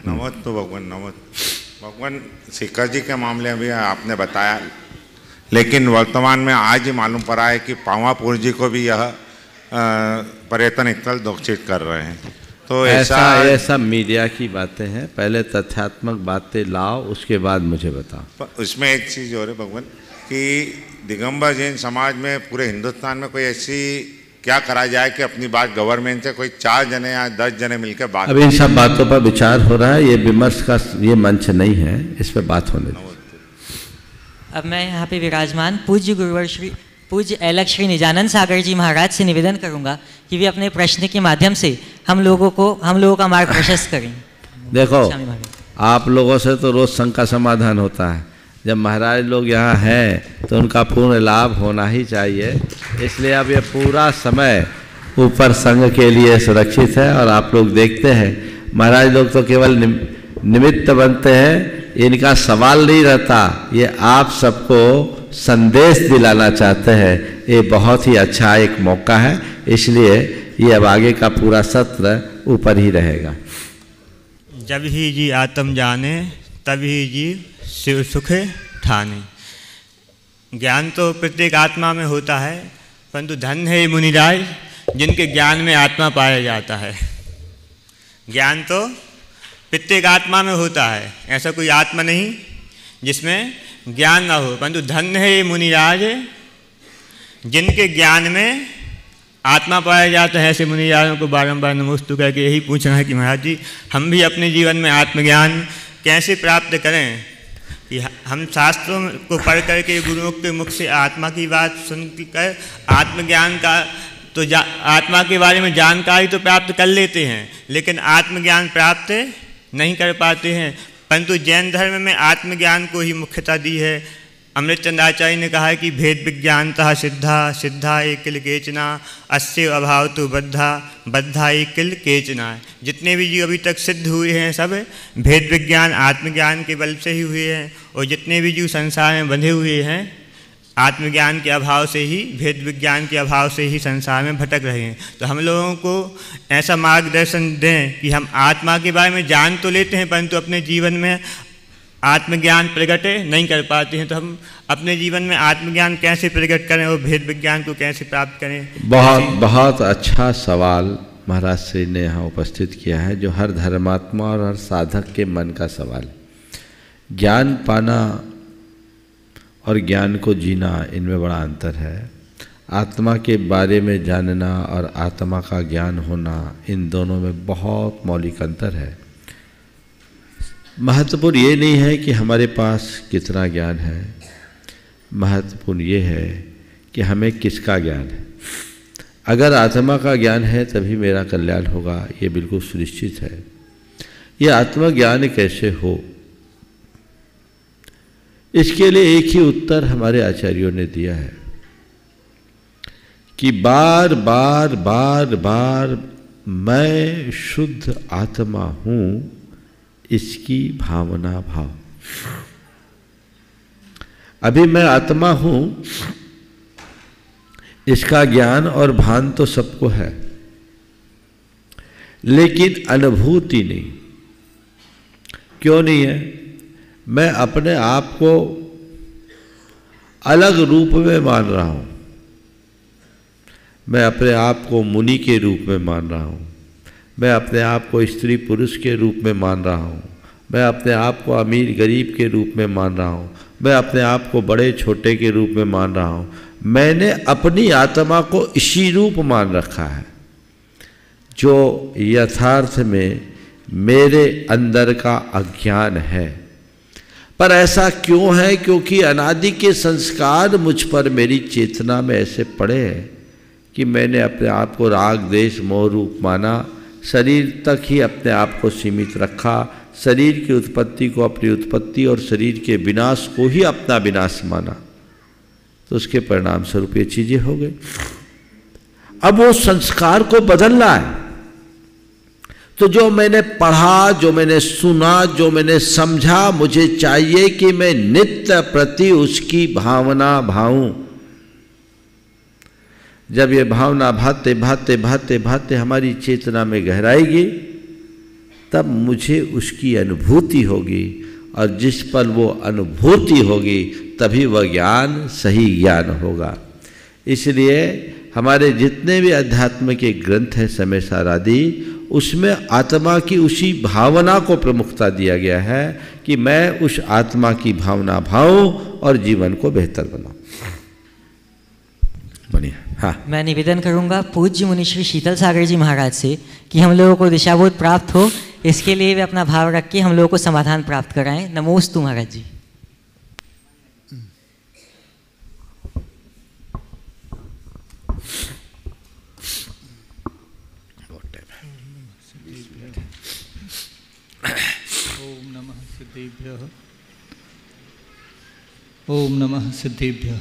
नमस्ते भगवान, नमस्ते भगवान। सिक्का जी के मामले में भी आपने बताया, लेकिन वर्तमान में आज ही मालूम पड़ा है कि पावापुर जी को भी यह पर्यटन स्थल घोषित कर रहे हैं। तो ऐसा मीडिया की बातें हैं, पहले तथ्यात्मक बातें लाओ, उसके बाद मुझे बताओ। उसमें एक चीज़ और है भगवान कि दिगंबर जैन समाज में पूरे हिंदुस्तान में कोई ऐसी क्या करा जाए कि अपनी बात गवर्नमेंट से कोई 4 जने या 10 जने मिलकर बात। अब इन सब बातों पर विचार हो रहा है, ये विमर्श का ये मंच नहीं है, इस पर बात होने दो। अब मैं यहाँ पे विराजमान पूज्य गुरुवर श्री पूज्य अलख श्री निजानंद सागर जी महाराज से निवेदन करूँगा कि वे अपने प्रश्न के माध्यम से हम लोगों का मार्ग प्रशस्त करें। देखो, आप लोगों से तो रोज संघ का समाधान होता है, जब महाराज लोग यहाँ हैं तो उनका पूर्ण लाभ होना ही चाहिए। इसलिए अब ये पूरा समय ऊपर संघ के लिए सुरक्षित है और आप लोग देखते हैं महाराज लोग तो केवल निमित्त बनते हैं, इनका सवाल नहीं रहता, ये आप सबको संदेश दिलाना चाहते हैं। ये बहुत ही अच्छा एक मौका है, इसलिए ये अब आगे का पूरा सत्र ऊपर ही रहेगा। जब ही जी आत्म जाने तभी जी शिव सुख ठाने। ज्ञान तो प्रत्येक आत्मा में होता है, परंतु धन है मुनिराज जिनके ज्ञान में आत्मा पाया जाता है। ज्ञान तो प्रत्येक आत्मा में होता है, ऐसा कोई आत्मा नहीं जिसमें ज्ञान ना हो, परंतु धन है मुनिराज जिनके ज्ञान में आत्मा पाया जाता है। ऐसे मुनिराजों को बारंबार नमोस्तु करके यही पूछना है कि महाराज जी हम भी अपने जीवन में आत्मज्ञान कैसे प्राप्त करें कि हम शास्त्रों को पढ़ करके गुरुओं के मुख से आत्मा की बात सुनकर आत्मज्ञान का तो आत्मा के बारे में जानकारी तो प्राप्त कर लेते हैं, लेकिन आत्मज्ञान प्राप्त नहीं कर पाते हैं। परंतु जैन धर्म में आत्मज्ञान को ही मुख्यता दी है। अमृतचंद आचार्य ने कहा है कि भेद विज्ञानतः सिद्धा सिद्धा एक किल केचना अस्य अभाव तो बद्धा बद्धा एक किल केचना। जितने भी जीव अभी तक सिद्ध हुए हैं सब भेद विज्ञान आत्मज्ञान के बल से ही हुए हैं, और जितने भी जीव संसार में बंधे हुए हैं आत्मज्ञान के अभाव से ही, भेद विज्ञान के अभाव से ही संसार में भटक रहे हैं। तो हम लोगों को ऐसा मार्गदर्शन दें कि हम आत्मा के बारे में जान तो लेते हैं परंतु अपने जीवन में आत्मज्ञान प्रकट नहीं कर पाते हैं। तो हम अपने जीवन में आत्मज्ञान कैसे प्रकट करें और भेद विज्ञान को कैसे प्राप्त करें? बहुत अच्छा सवाल महाराज श्री ने यहाँ उपस्थित किया है, जो हर धर्मात्मा और हर साधक के मन का सवाल है। ज्ञान पाना और ज्ञान को जीना, इनमें बड़ा अंतर है। आत्मा के बारे में जानना और आत्मा का ज्ञान होना, इन दोनों में बहुत मौलिक अंतर है। महत्वपूर्ण ये नहीं है कि हमारे पास कितना ज्ञान है, महत्वपूर्ण ये है कि हमें किसका ज्ञान है। अगर आत्मा का ज्ञान है तभी मेरा कल्याण होगा, ये बिल्कुल सुनिश्चित है। ये आत्मज्ञान कैसे हो, इसके लिए एक ही उत्तर हमारे आचार्यों ने दिया है कि बार बार बार बार मैं शुद्ध आत्मा हूं, इसकी भावना भाव। अभी मैं आत्मा हूं, इसका ज्ञान और भान तो सबको है, लेकिन अनुभूति नहीं। क्यों नहीं है? मैं अपने आप को अलग रूप में मान रहा हूं। मैं अपने आप को मुनि के रूप में मान रहा हूं, मैं अपने आप को स्त्री पुरुष के रूप में मान रहा हूँ, मैं अपने आप को अमीर गरीब के रूप में मान रहा हूँ, मैं अपने आप को बड़े छोटे के रूप में मान रहा हूँ। मैंने अपनी आत्मा को इसी रूप मान रखा है जो यथार्थ में मेरे अंदर का अज्ञान है। पर ऐसा क्यों है? क्योंकि अनादि के संस्कार मुझ पर, मेरी चेतना में ऐसे पड़े हैं कि मैंने अपने आप को राग देश मोह रूप माना, शरीर तक ही अपने आप को सीमित रखा, शरीर की उत्पत्ति को अपनी उत्पत्ति और शरीर के विनाश को ही अपना विनाश माना। तो उसके परिणाम स्वरूप ये चीजें हो गई। अब वो संस्कार को बदलना है तो जो मैंने पढ़ा, जो मैंने सुना, जो मैंने समझा, मुझे चाहिए कि मैं नित्य प्रति उसकी भावना भाऊं। जब ये भावना भाते भाते भाते भाते हमारी चेतना में गहराएगी, तब मुझे उसकी अनुभूति होगी, और जिस पल वो अनुभूति होगी तभी वह ज्ञान सही ज्ञान होगा। इसलिए हमारे जितने भी अध्यात्म के ग्रंथ हैं, समय सार आदि, उसमें आत्मा की उसी भावना को प्रमुखता दिया गया है कि मैं उस आत्मा की भावना भाऊं और जीवन को बेहतर बनाऊं। बढ़िया। हाँ, मैं निवेदन करूंगा पूज्य मुनिश्री शीतल सागर जी महाराज से कि हम लोगों को दिशाबोध प्राप्त हो, इसके लिए वे अपना भाव रख के हम लोगों को समाधान प्राप्त कराएं। नमोस्तु महाराज जी। ओम नमः सिद्धेभ्यः। ओम नमः सिद्धेभ्यः।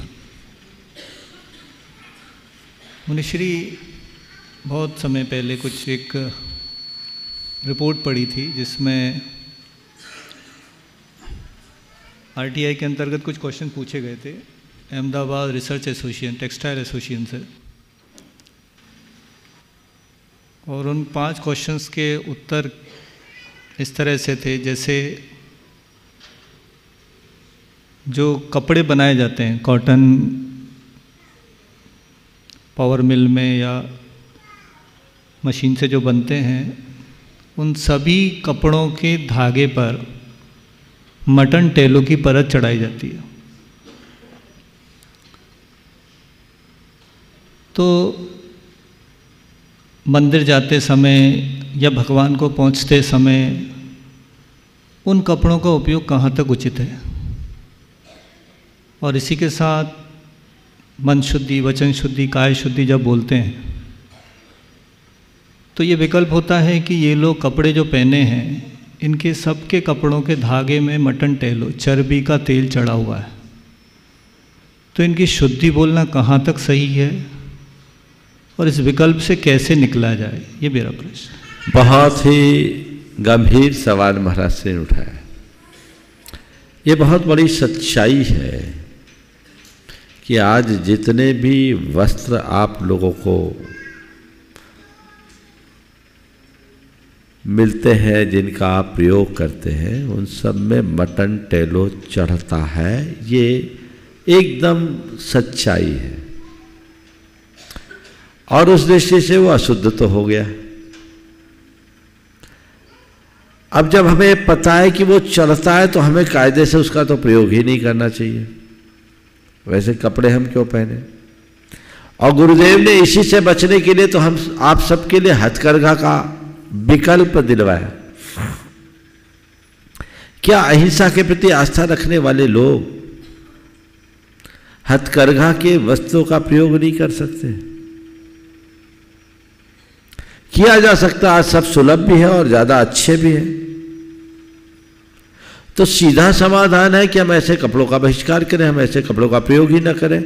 मुनिश्री बहुत समय पहले कुछ एक रिपोर्ट पढ़ी थी जिसमें आरटीआई के अंतर्गत कुछ क्वेश्चन पूछे गए थे Ahmedabad research association, textile association से, और उन 5 क्वेश्चंस के उत्तर इस तरह से थे जैसे जो कपड़े बनाए जाते हैं कॉटन पावर मिल में या मशीन से जो बनते हैं, उन सभी कपड़ों के धागे पर मटन टेलों की परत चढ़ाई जाती है। तो मंदिर जाते समय या भगवान को पहुंचते समय उन कपड़ों का उपयोग कहाँ तक उचित है, और इसी के साथ मन शुद्धि, वचन शुद्धि, काय शुद्धि जब बोलते हैं तो ये विकल्प होता है कि ये लोग कपड़े जो पहने हैं इनके सबके कपड़ों के धागे में मटन टेलो, चर्बी का तेल चढ़ा हुआ है। तो इनकी शुद्धि बोलना कहाँ तक सही है और इस विकल्प से कैसे निकला जाए, ये मेरा प्रश्न। बहुत ही गंभीर सवाल महाराज से उठाया। ये बहुत बड़ी सच्चाई है कि आज जितने भी वस्त्र आप लोगों को मिलते हैं, जिनका आप प्रयोग करते हैं, उन सब में मटन टेलो चढ़ता है। ये एकदम सच्चाई है, और उस दृष्टि से वो अशुद्ध तो हो गया। अब जब हमें पता है कि वो चढ़ता है तो हमें कायदे से उसका तो प्रयोग ही नहीं करना चाहिए। वैसे कपड़े हम क्यों पहने? और गुरुदेव ने इसी से बचने के लिए तो हम आप सबके लिए हथकरघा का विकल्प दिलवाया। क्या अहिंसा के प्रति आस्था रखने वाले लोग हथकरघा के वस्त्रों का प्रयोग नहीं कर सकते? किया जा सकता, आज सब सुलभ भी है और ज्यादा अच्छे भी हैं। तो सीधा समाधान है कि हम ऐसे कपड़ों का बहिष्कार करें, हम ऐसे कपड़ों का प्रयोग ही न करें।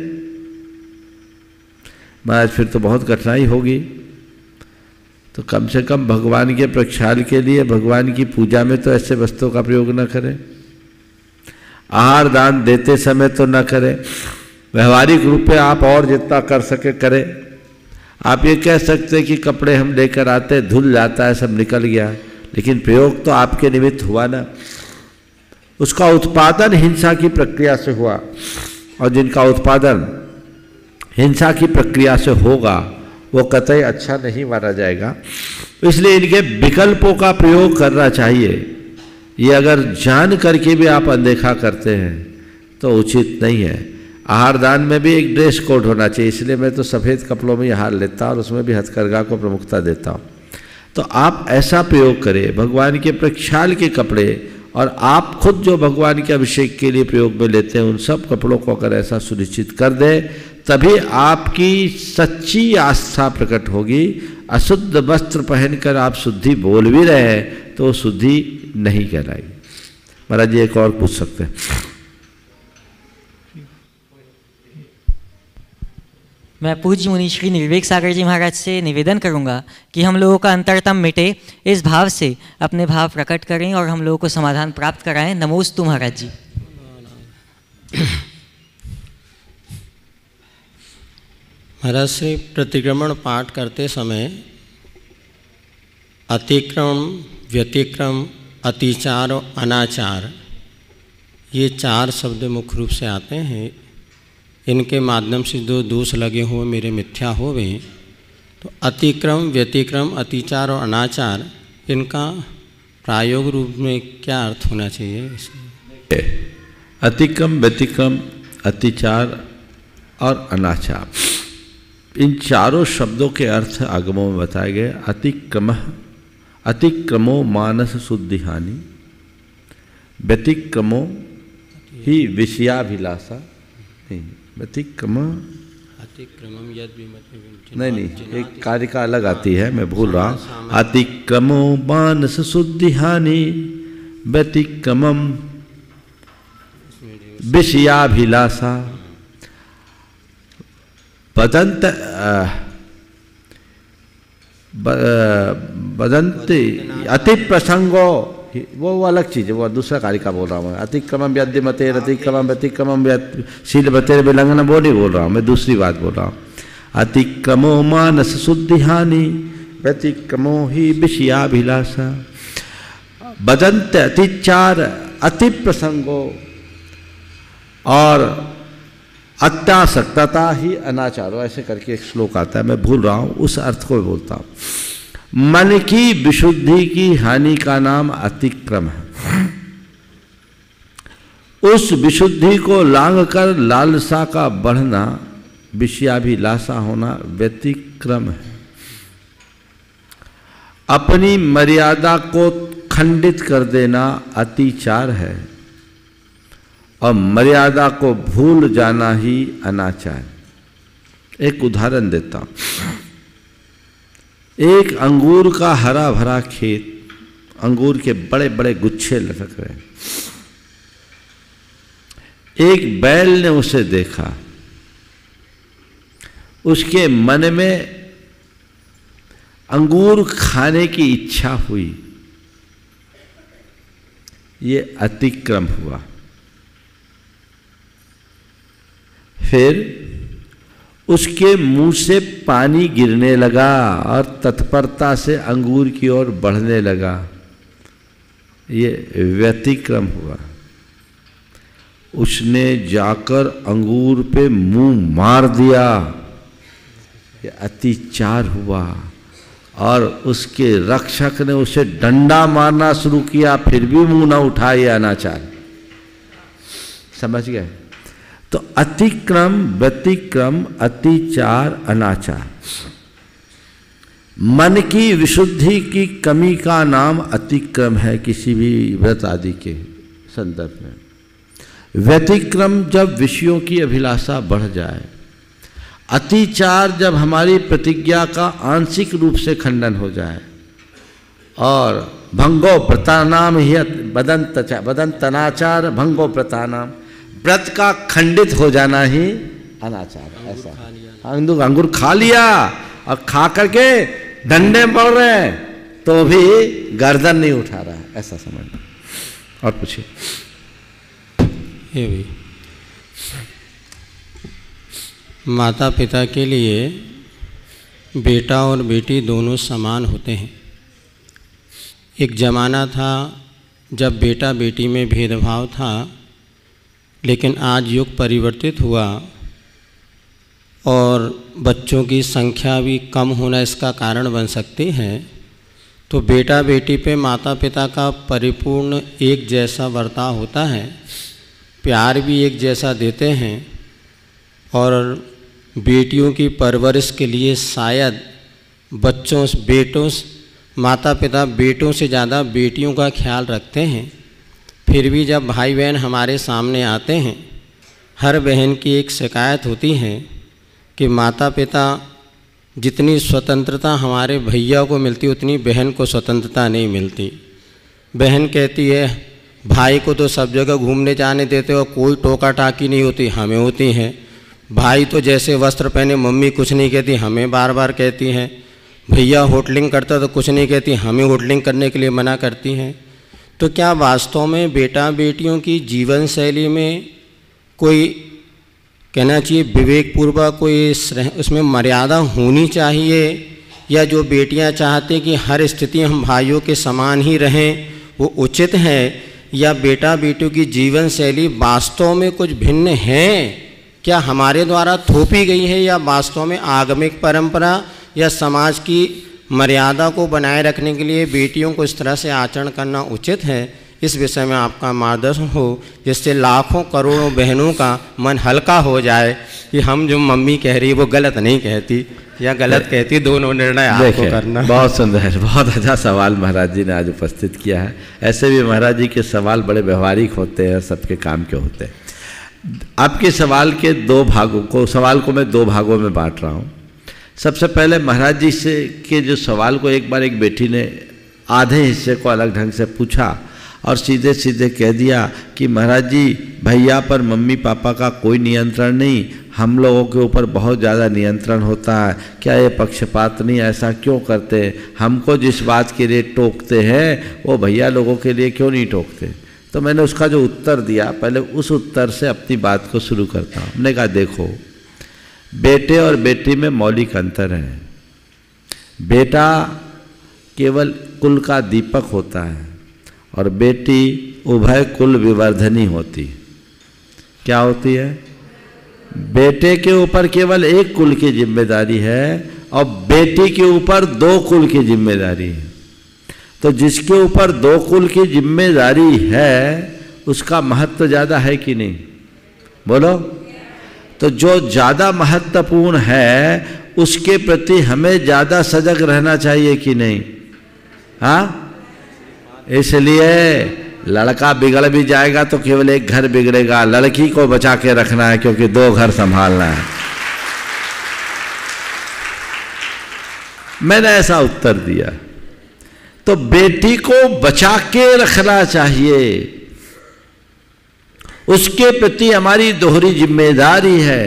महाराज फिर तो बहुत कठिनाई होगी। तो कम से कम भगवान के प्रक्षाल के लिए, भगवान की पूजा में तो ऐसे वस्त्रों का प्रयोग न करें। आहार दान देते समय तो न करें। व्यवहारिक रूप में आप और जितना कर सके करें। आप ये कह सकते हैं कि कपड़े हम लेकर आते, धुल जाता है, सब निकल गया, लेकिन प्रयोग तो आपके निमित्त हुआ ना। उसका उत्पादन हिंसा की प्रक्रिया से हुआ, और जिनका उत्पादन हिंसा की प्रक्रिया से होगा वो कतई अच्छा नहीं माना जाएगा। इसलिए इनके विकल्पों का प्रयोग करना चाहिए। ये अगर जान करके भी आप अनदेखा करते हैं तो उचित नहीं है। आहार दान में भी एक ड्रेस कोड होना चाहिए, इसलिए मैं तो सफ़ेद कपड़ों में आहार लेता हूँ और उसमें भी हथकरघा को प्रमुखता देता हूँ। तो आप ऐसा प्रयोग करें, भगवान के प्रक्षाल के कपड़े और आप खुद जो भगवान के अभिषेक के लिए प्रयोग में लेते हैं उन सब कपड़ों को अगर ऐसा सुनिश्चित कर दें, तभी आपकी सच्ची आस्था प्रकट होगी। अशुद्ध वस्त्र पहनकर आप शुद्धि बोल भी रहे हैं तो शुद्धि नहीं कहलाएगी। महाराज जी एक और पूछ सकते हैं? मैं पूज्य मुनि श्री निर्विवेक सागर जी महाराज से निवेदन करूंगा कि हम लोगों का अंतरतम मिटे, इस भाव से अपने भाव प्रकट करें और हम लोगों को समाधान प्राप्त कराएं। नमोस्तु महाराज जी। महाराज श्री प्रतिक्रमण पाठ करते समय अतिक्रम, व्यतिक्रम, अतिचार और अनाचार, ये 4 शब्द मुख्य रूप से आते हैं। इनके माध्यम से जो दोष लगे हुए मेरे मिथ्या हो गए, तो अतिक्रम, व्यतिक्रम, अतिचार और अनाचार, इनका प्रायोग रूप में क्या अर्थ होना चाहिए? अतिक्रम, व्यतिक्रम, अतिचार और अनाचार, इन चारों शब्दों के अर्थ आगमों में बताए गए। अतिक्रमो मानस शुद्धि हानि, व्यतिक्रमो ही विषयाभिलाषा, नहीं अतिक्रमम यद नहीं, एक कार्य का अलग आती है, मैं भूल रहा हूँ। अतिक्रमो मानस शुद्धि हानि, व्यतिक्रमम विषयाभिलाषा, बदंत बदंती अति प्रसंगो, वो अलग चीज़ है, वो दूसरा कार्य का बोल रहा हूँ मैं। अतिक्रमम व्यद्यमते, अतिक्रमम व्यतिक्रमम शील बतेर विलंघन, वो नहीं बोल रहा हूँ मैं, दूसरी बात बोल रहा हूँ। अतिक्रमो मानस शुद्धि हानि, व्यतिक्रमो ही विषयाभिलाषा, बदंत अतिचार, अति प्रसंगो और अत्यासक्तता ही अनाचारो, ऐसे करके एक श्लोक आता है, मैं भूल रहा हूँ, उस अर्थ को बोलता हूँ। मन की विशुद्धि की हानि का नाम अतिक्रम है। उस विशुद्धि को लांघ कर लालसा का बढ़ना, विषयाभिलाषा होना व्यतिक्रम है। अपनी मर्यादा को खंडित कर देना अतिचार है और मर्यादा को भूल जाना ही अनाचार। एक उदाहरण देता हूं। एक अंगूर का हरा भरा खेत, अंगूर के बड़े बड़े गुच्छे लटक रहे हैं। एक बैल ने उसे देखा, उसके मन में अंगूर खाने की इच्छा हुई, ये अतिक्रम हुआ। फिर उसके मुंह से पानी गिरने लगा और तत्परता से अंगूर की ओर बढ़ने लगा, ये व्यतिक्रम हुआ। उसने जाकर अंगूर पे मुंह मार दिया, ये अतिचार हुआ। और उसके रक्षक ने उसे डंडा मारना शुरू किया, फिर भी मुंह ना उठा, ये अनाचार। समझ गए? तो अतिक्रम, व्यतिक्रम, अतिचार, अनाचार। मन की विशुद्धि की कमी का नाम अतिक्रम है किसी भी व्रत आदि के संदर्भ में। व्यतिक्रम जब विषयों की अभिलाषा बढ़ जाए, अतिचार जब हमारी प्रतिज्ञा का आंशिक रूप से खंडन हो जाए, और भंगो प्रतानाम ही बदंतनाचार भंगो प्रतानाम, व्रत का खंडित हो जाना ही अनाचार। ऐसा अंगूर खा लिया और खा करके डंडे पड़ रहे हैं तो भी गर्दन नहीं उठा रहा, ऐसा समझना। और पूछिए। ये भी माता पिता के लिए बेटा और बेटी दोनों समान होते हैं। एक ज़माना था जब बेटा बेटी में भेदभाव था, लेकिन आज युग परिवर्तित हुआ और बच्चों की संख्या भी कम होना इसका कारण बन सकती है। तो बेटा बेटी पे माता पिता का परिपूर्ण एक जैसा बर्ताव होता है, प्यार भी एक जैसा देते हैं। और बेटियों की परवरिश के लिए शायद बेटों माता पिता बेटों से ज़्यादा बेटियों का ख्याल रखते हैं। फिर भी जब भाई बहन हमारे सामने आते हैं, हर बहन की एक शिकायत होती है कि माता पिता जितनी स्वतंत्रता हमारे भैया को मिलती उतनी बहन को स्वतंत्रता नहीं मिलती। बहन कहती है भाई को तो सब जगह घूमने जाने देते और कोई टोका टाकी नहीं होती, हमें होती हैं। भाई तो जैसे वस्त्र पहने मम्मी कुछ नहीं कहती, हमें बार बार कहती हैं। भैया होटलिंग करता तो कुछ नहीं कहती, हमें होटलिंग करने के लिए मना करती हैं। तो क्या वास्तव में बेटा बेटियों की जीवन शैली में कोई कहना चाहिए विवेकपूर्वक कोई उसमें मर्यादा होनी चाहिए, या जो बेटियां चाहते कि हर स्थिति हम भाइयों के समान ही रहें वो उचित है, या बेटा बेटियों की जीवन शैली वास्तव में कुछ भिन्न है? क्या हमारे द्वारा थोपी गई है, या वास्तव में आगमिक परंपरा या समाज की मर्यादा को बनाए रखने के लिए बेटियों को इस तरह से आचरण करना उचित है? इस विषय में आपका मार्गदर्शन हो, जिससे लाखों करोड़ों बहनों का मन हल्का हो जाए कि हम जो मम्मी कह रही है वो गलत नहीं कहती या गलत कहती, दोनों निर्णय आपको करना। बहुत सुंदर, बहुत अच्छा सवाल महाराज जी ने आज उपस्थित किया है। ऐसे भी महाराज जी के सवाल बड़े व्यवहारिक होते हैं, सबके काम के होते हैं। आपके सवाल के सवाल को मैं दो भागों में बांट रहा हूँ। सबसे पहले महाराज जी से के जो सवाल को एक बार एक बेटी ने आधे हिस्से को अलग ढंग से पूछा और सीधे सीधे कह दिया कि महाराज जी भैया पर मम्मी पापा का कोई नियंत्रण नहीं, हम लोगों के ऊपर बहुत ज़्यादा नियंत्रण होता है, क्या ये पक्षपात नहीं, ऐसा क्यों करते? हमको जिस बात के लिए टोकते हैं वो भैया लोगों के लिए क्यों नहीं टोकते? तो मैंने उसका जो उत्तर दिया, पहले उस उत्तर से अपनी बात को शुरू करता हूँ। हमने कहा देखो, बेटे और बेटी में मौलिक अंतर है। बेटा केवल कुल का दीपक होता है और बेटी उभय कुल विवर्धनी होती। क्या होती है? बेटे के ऊपर केवल एक कुल की जिम्मेदारी है और बेटी के ऊपर दो कुल की जिम्मेदारी है। तो जिसके ऊपर दो कुल की जिम्मेदारी है उसका महत्व ज़्यादा है कि नहीं? बोलो। तो जो ज़्यादा महत्वपूर्ण है उसके प्रति हमें ज़्यादा सजग रहना चाहिए कि नहीं? हाँ, इसलिए लड़का बिगड़ भी जाएगा तो केवल एक घर बिगड़ेगा, लड़की को बचा के रखना है क्योंकि दो घर संभालना है। मैंने ऐसा उत्तर दिया। तो बेटी को बचा के रखना चाहिए, उसके प्रति हमारी दोहरी जिम्मेदारी है।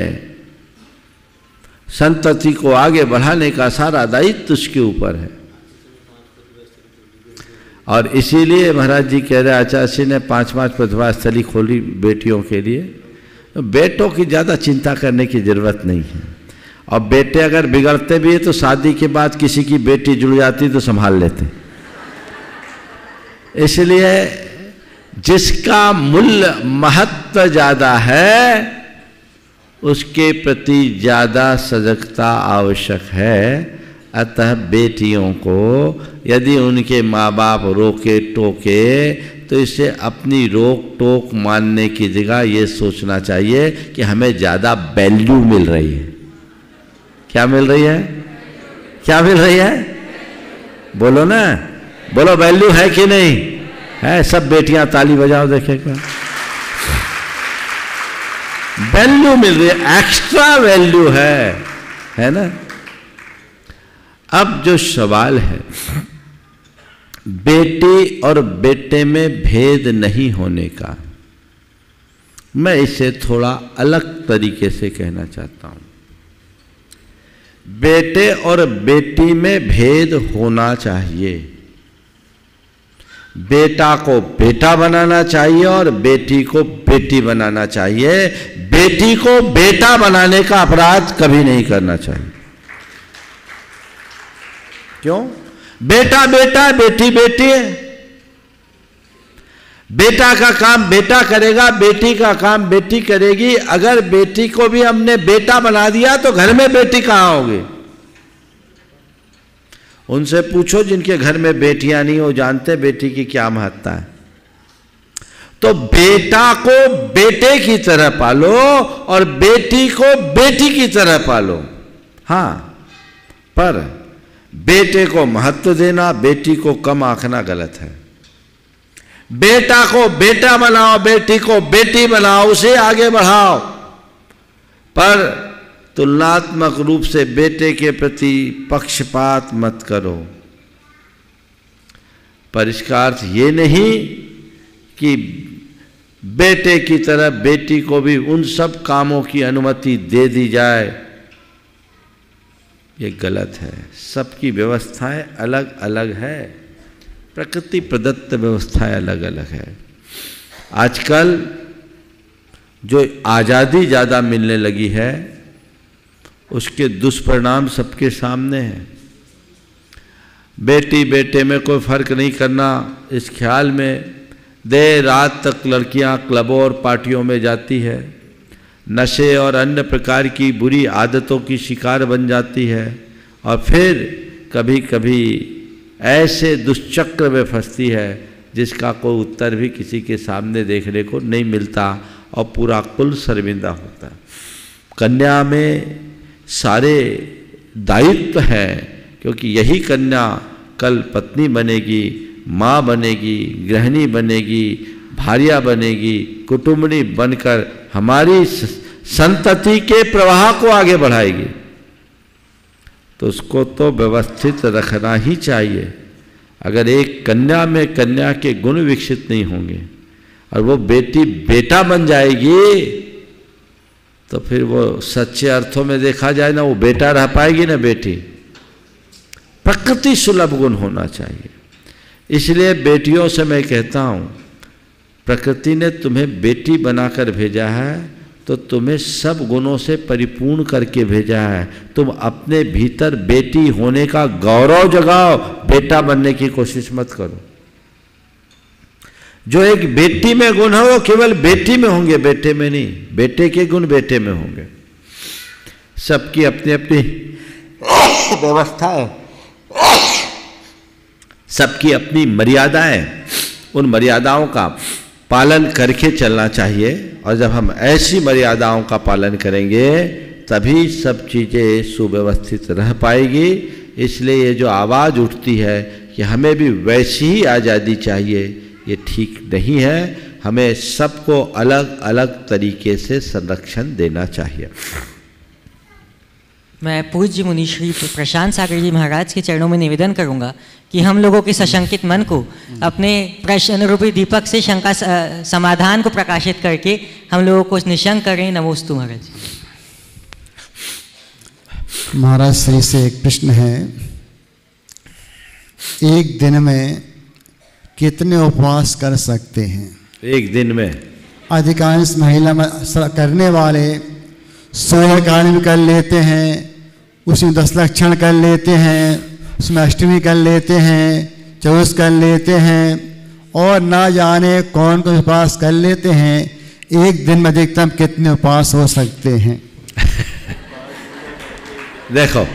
संतति को आगे बढ़ाने का सारा दायित्व उसके ऊपर है। और इसीलिए महाराज जी कह रहे आचार्य ने 5-5 प्रतिभा स्थली खोली बेटियों के लिए। तो बेटों की ज़्यादा चिंता करने की ज़रूरत नहीं है। और बेटे अगर बिगड़ते भी है तो शादी के बाद किसी की बेटी जुड़ जाती तो संभाल लेते। इसलिए जिसका मूल्य महत्व ज़्यादा है उसके प्रति ज़्यादा सजगता आवश्यक है। अतः बेटियों को यदि उनके माँ बाप रोके टोके तो इसे अपनी रोक टोक मानने की जगह ये सोचना चाहिए कि हमें ज़्यादा वैल्यू मिल रही है। क्या मिल रही है? क्या मिल रही है? बोलो ना, बोलो वैल्यू है कि नहीं है? सब बेटियां ताली बजाओ, देखे क्या वैल्यू मिल रही है, एक्स्ट्रा वैल्यू है ना। अब जो सवाल है बेटी और बेटे में भेद नहीं होने का, मैं इसे थोड़ा अलग तरीके से कहना चाहता हूं। बेटे और बेटी में भेद होना चाहिए। बेटा को बेटा बनाना चाहिए और बेटी को बेटी बनाना चाहिए। बेटी को बेटा बनाने का अपराध कभी नहीं करना चाहिए। क्यों? बेटा बेटा है, बेटी बेटी है। बेटा का काम बेटा करेगा, बेटी का काम बेटी करेगी। अगर बेटी को भी हमने बेटा बना दिया तो घर में बेटी कहां होगी? उनसे पूछो जिनके घर में बेटियां नहीं, वो जानते बेटी की क्या महत्ता है। तो बेटा को बेटे की तरह पालो और बेटी को बेटी की तरह पालो। हाँ, पर बेटे को महत्व देना, बेटी को कम आंकना गलत है। बेटा को बेटा बनाओ, बेटी को बेटी बनाओ, उसे आगे बढ़ाओ, पर तुलनात्मक रूप से बेटे के प्रति पक्षपात मत करो। पर इसका अर्थ ये नहीं कि बेटे की तरह बेटी को भी उन सब कामों की अनुमति दे दी जाए, ये गलत है। सबकी व्यवस्थाएं अलग अलग है, प्रकृति प्रदत्त व्यवस्थाएं अलग अलग है। आजकल जो आज़ादी ज़्यादा मिलने लगी है उसके दुष्परिणाम सबके सामने हैं। बेटी बेटे में कोई फर्क नहीं करना, इस ख्याल में देर रात तक लड़कियां क्लबों और पार्टियों में जाती है, नशे और अन्य प्रकार की बुरी आदतों की शिकार बन जाती है और फिर कभी कभी ऐसे दुष्चक्र में फंसती है जिसका कोई उत्तर भी किसी के सामने देखने को नहीं मिलता और पूरा कुल शर्मिंदा होता है। कन्या में सारे दायित्व हैं, क्योंकि यही कन्या कल पत्नी बनेगी, माँ बनेगी, गृहिणी बनेगी, भार्या बनेगी, कुटुंबनी बनकर हमारी संतति के प्रवाह को आगे बढ़ाएगी। तो उसको तो व्यवस्थित रखना ही चाहिए। अगर एक कन्या में कन्या के गुण विकसित नहीं होंगे और वो बेटी बेटा बन जाएगी तो फिर वो सच्चे अर्थों में देखा जाए ना, वो बेटा रह पाएगी ना बेटी। प्रकृति सुलभ गुण होना चाहिए। इसलिए बेटियों से मैं कहता हूँ, प्रकृति ने तुम्हें बेटी बनाकर भेजा है तो तुम्हें सब गुणों से परिपूर्ण करके भेजा है। तुम अपने भीतर बेटी होने का गौरव जगाओ, बेटा बनने की कोशिश मत करो। जो एक बेटी में गुण है वो केवल बेटी में होंगे, बेटे में नहीं। बेटे के गुण बेटे में होंगे। सबकी अपनी अपनी व्यवस्था है, सबकी अपनी मर्यादाएं, उन मर्यादाओं का पालन करके चलना चाहिए। और जब हम ऐसी मर्यादाओं का पालन करेंगे तभी सब चीज़ें सुव्यवस्थित रह पाएगी। इसलिए ये जो आवाज़ उठती है कि हमें भी वैसी ही आज़ादी चाहिए, ये ठीक नहीं है। हमें सबको अलग अलग तरीके से संरक्षण देना चाहिए। मैं पूज्य मुनिश्री प्रशांत सागर जी महाराज के चरणों में निवेदन करूंगा कि हम लोगों के सशंकित मन को अपने प्रश्न रूपी दीपक से शंका समाधान को प्रकाशित करके हम लोगों को निशंक करें। नमोस्तु महाराज। महाराज श्री से एक प्रश्न है, एक दिन में कितने उपवास कर सकते हैं? एक दिन में अधिकांश महिला करने वाले 16 काल भी कर लेते हैं, उसमें 10 लक्षण कर लेते हैं, उसमें अष्टमी कर लेते हैं, 24 कर लेते हैं और ना जाने कौन कौन उपवास कर लेते हैं। एक दिन में अधिकतम कितने उपवास हो सकते हैं? देखो,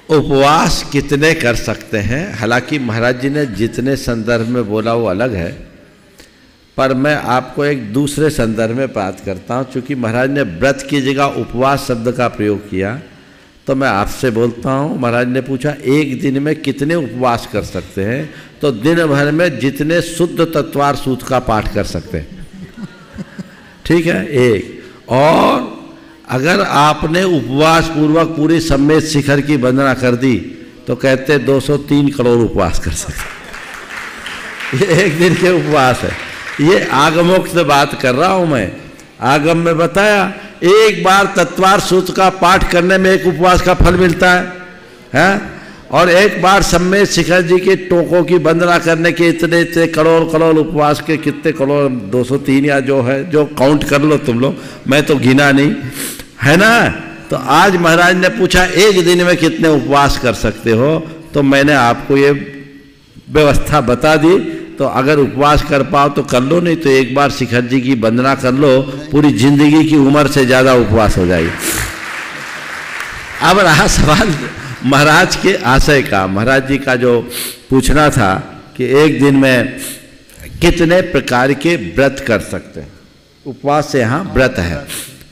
उपवास कितने कर सकते हैं, हालांकि महाराज जी ने जितने संदर्भ में बोला वो अलग है, पर मैं आपको एक दूसरे संदर्भ में बात करता हूँ। चूँकि महाराज ने व्रत की जगह उपवास शब्द का प्रयोग किया तो मैं आपसे बोलता हूँ। महाराज ने पूछा एक दिन में कितने उपवास कर सकते हैं, तो दिन भर में जितने शुद्ध तत्वार सूत्र का पाठ कर सकते हैं। ठीक है, एक। और अगर आपने उपवास पूर्वक पूरी सम्मेद शिखर की वंदना कर दी तो कहते 203 करोड़ उपवास कर सकते। ये एक दिन के उपवास है। ये आगमोक्त बात कर रहा हूं मैं। आगम में बताया एक बार तत्वार सूत्र का पाठ करने में एक उपवास का फल मिलता है? और एक बार सम्मेद शिखर जी के टोकों की वंदना करने के इतने इतने करोड़ करोड़ उपवास के कितने करोड़, 203 या जो है, जो काउंट कर लो तुम लोग, मैं तो गिना नहीं, है ना। तो आज महाराज ने पूछा एक दिन में कितने उपवास कर सकते हो, तो मैंने आपको ये व्यवस्था बता दी। तो अगर उपवास कर पाओ तो कर लो, नहीं तो एक बार शिखर जी की वंदना कर लो, पूरी जिंदगी की उम्र से ज़्यादा उपवास हो जाएगी। अब रहा सवाल महाराज के आशय का। महाराज जी का जो पूछना था कि एक दिन में कितने प्रकार के व्रत कर सकते हैं। उपवास से यहाँ व्रत है,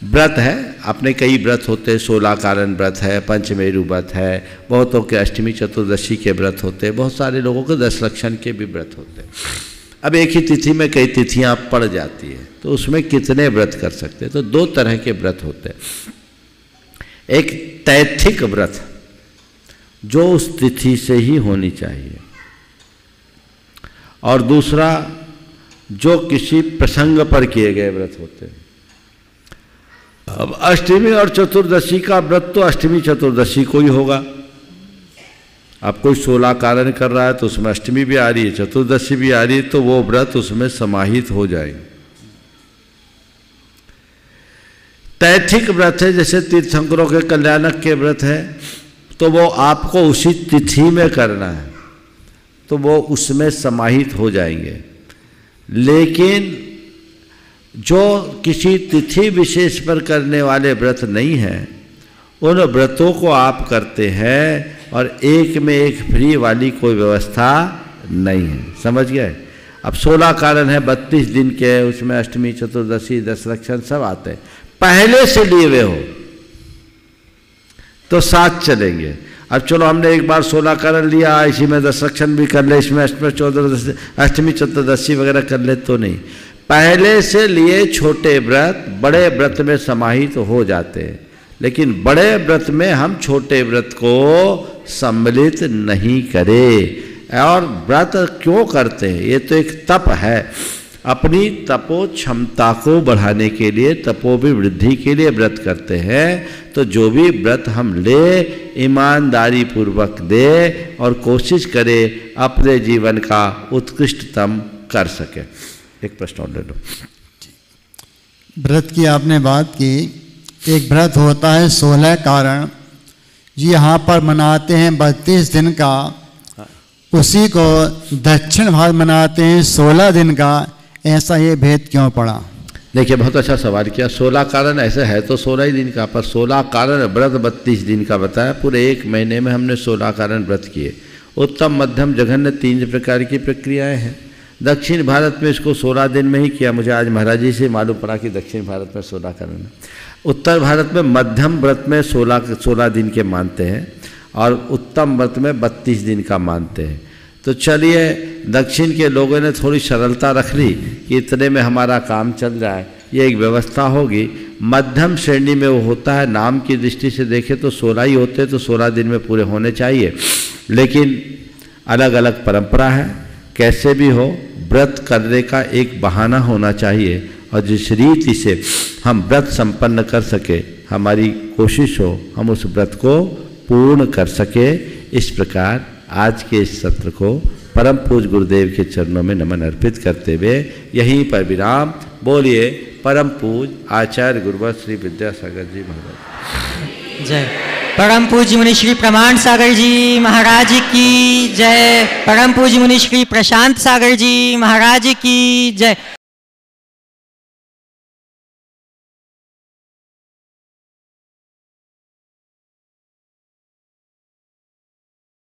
व्रत है, अपने कई व्रत होते हैं। 16 कारण व्रत है, पंचमेरु व्रत है, बहुतों के अष्टमी चतुर्दशी के व्रत होते हैं, बहुत सारे लोगों के 10 लक्षण के भी व्रत होते हैं। अब एक ही तिथि में कई तिथियाँ पड़ जाती है, तो उसमें कितने व्रत कर सकते हैं? तो 2 तरह के व्रत होते हैं। एक तैथिक व्रत जो उस तिथि से ही होनी चाहिए, और दूसरा जो किसी प्रसंग पर किए गए व्रत होते हैं। अब अष्टमी और चतुर्दशी का व्रत तो अष्टमी चतुर्दशी को ही होगा। अब कोई 16 कारण कर रहा है तो उसमें अष्टमी भी आ रही है, चतुर्दशी भी आ रही है, तो वो व्रत उसमें समाहित हो जाएंगे। तैथिक व्रत है, जैसे तीर्थंकरों के कल्याणक के व्रत है, तो वो आपको उसी तिथि में करना है, तो वो उसमें समाहित हो जाएंगे। लेकिन जो किसी तिथि विशेष पर करने वाले व्रत नहीं हैं, उन व्रतों को आप करते हैं और एक में एक फ्री वाली कोई व्यवस्था नहीं है। समझ गए? अब 16 कारण है, 32 दिन के, उसमें अष्टमी चतुर्दशी 10 लक्षण सब आते हैं। पहले से लिए हुए हो तो साथ चलेंगे। अब चलो हमने एक बार 16 कारण लिया, इसी में 10 लक्षण भी कर ले, इसमें अष्टमी चतुर्दशी वगैरह कर ले तो नहीं। पहले से लिए छोटे व्रत बड़े व्रत में समाहित हो जाते हैं, लेकिन बड़े व्रत में हम छोटे व्रत को सम्मिलित नहीं करें। और व्रत क्यों करते हैं? ये तो एक तप है, अपनी तपो क्षमता को बढ़ाने के लिए, तपोवृद्धि के लिए व्रत करते हैं। तो जो भी व्रत हम ले, ईमानदारी पूर्वक दे और कोशिश करें अपने जीवन का उत्कृष्टतम कर सके। एक प्रश्न और ले लो। व्रत की आपने बात की, एक व्रत होता है 16 कारण, यहाँ पर मनाते हैं 32 दिन का, उसी को दक्षिण भारत मनाते हैं 16 दिन का। ऐसा ये भेद क्यों पड़ा? देखिए, बहुत अच्छा सवाल किया। 16 कारण ऐसे है तो 16 ही दिन का, पर 16 कारण व्रत 32 दिन का बताया। पूरे एक महीने में हमने 16 कारण व्रत किए। उत्तम मध्यम जघन्य 3 प्रकार की प्रक्रियाएं हैं। दक्षिण भारत में इसको 16 दिन में ही किया। मुझे आज महाराज जी से मालूम पड़ा कि दक्षिण भारत में 16 कारण है। उत्तर भारत में मध्यम व्रत में 16 दिन के मानते हैं और उत्तम व्रत में 32 दिन का मानते हैं। तो चलिए, दक्षिण के लोगों ने थोड़ी सरलता रख ली कि इतने में हमारा काम चल रहा है, ये एक व्यवस्था होगी। मध्यम श्रेणी में वो होता है, नाम की दृष्टि से देखें तो 16 ही होते, तो 16 दिन में पूरे होने चाहिए। लेकिन अलग अलग परंपरा है, कैसे भी हो व्रत करने का एक बहाना होना चाहिए, और जिस रीति से हम व्रत संपन्न कर सके, हमारी कोशिश हो हम उस व्रत को पूर्ण कर सके। इस प्रकार आज के इस सत्र को परम पूज्य गुरुदेव के चरणों में नमन अर्पित करते हुए यहीं पर विराम। बोलिए परम पूज्य आचार्य गुरुवर श्री विद्यासागर जी महाराज जय। परम पूज्य मुनि श्री प्रमाण सागर जी महाराज की जय। परम पूज्य मुनि श्री प्रशांत सागर जी महाराज की जय।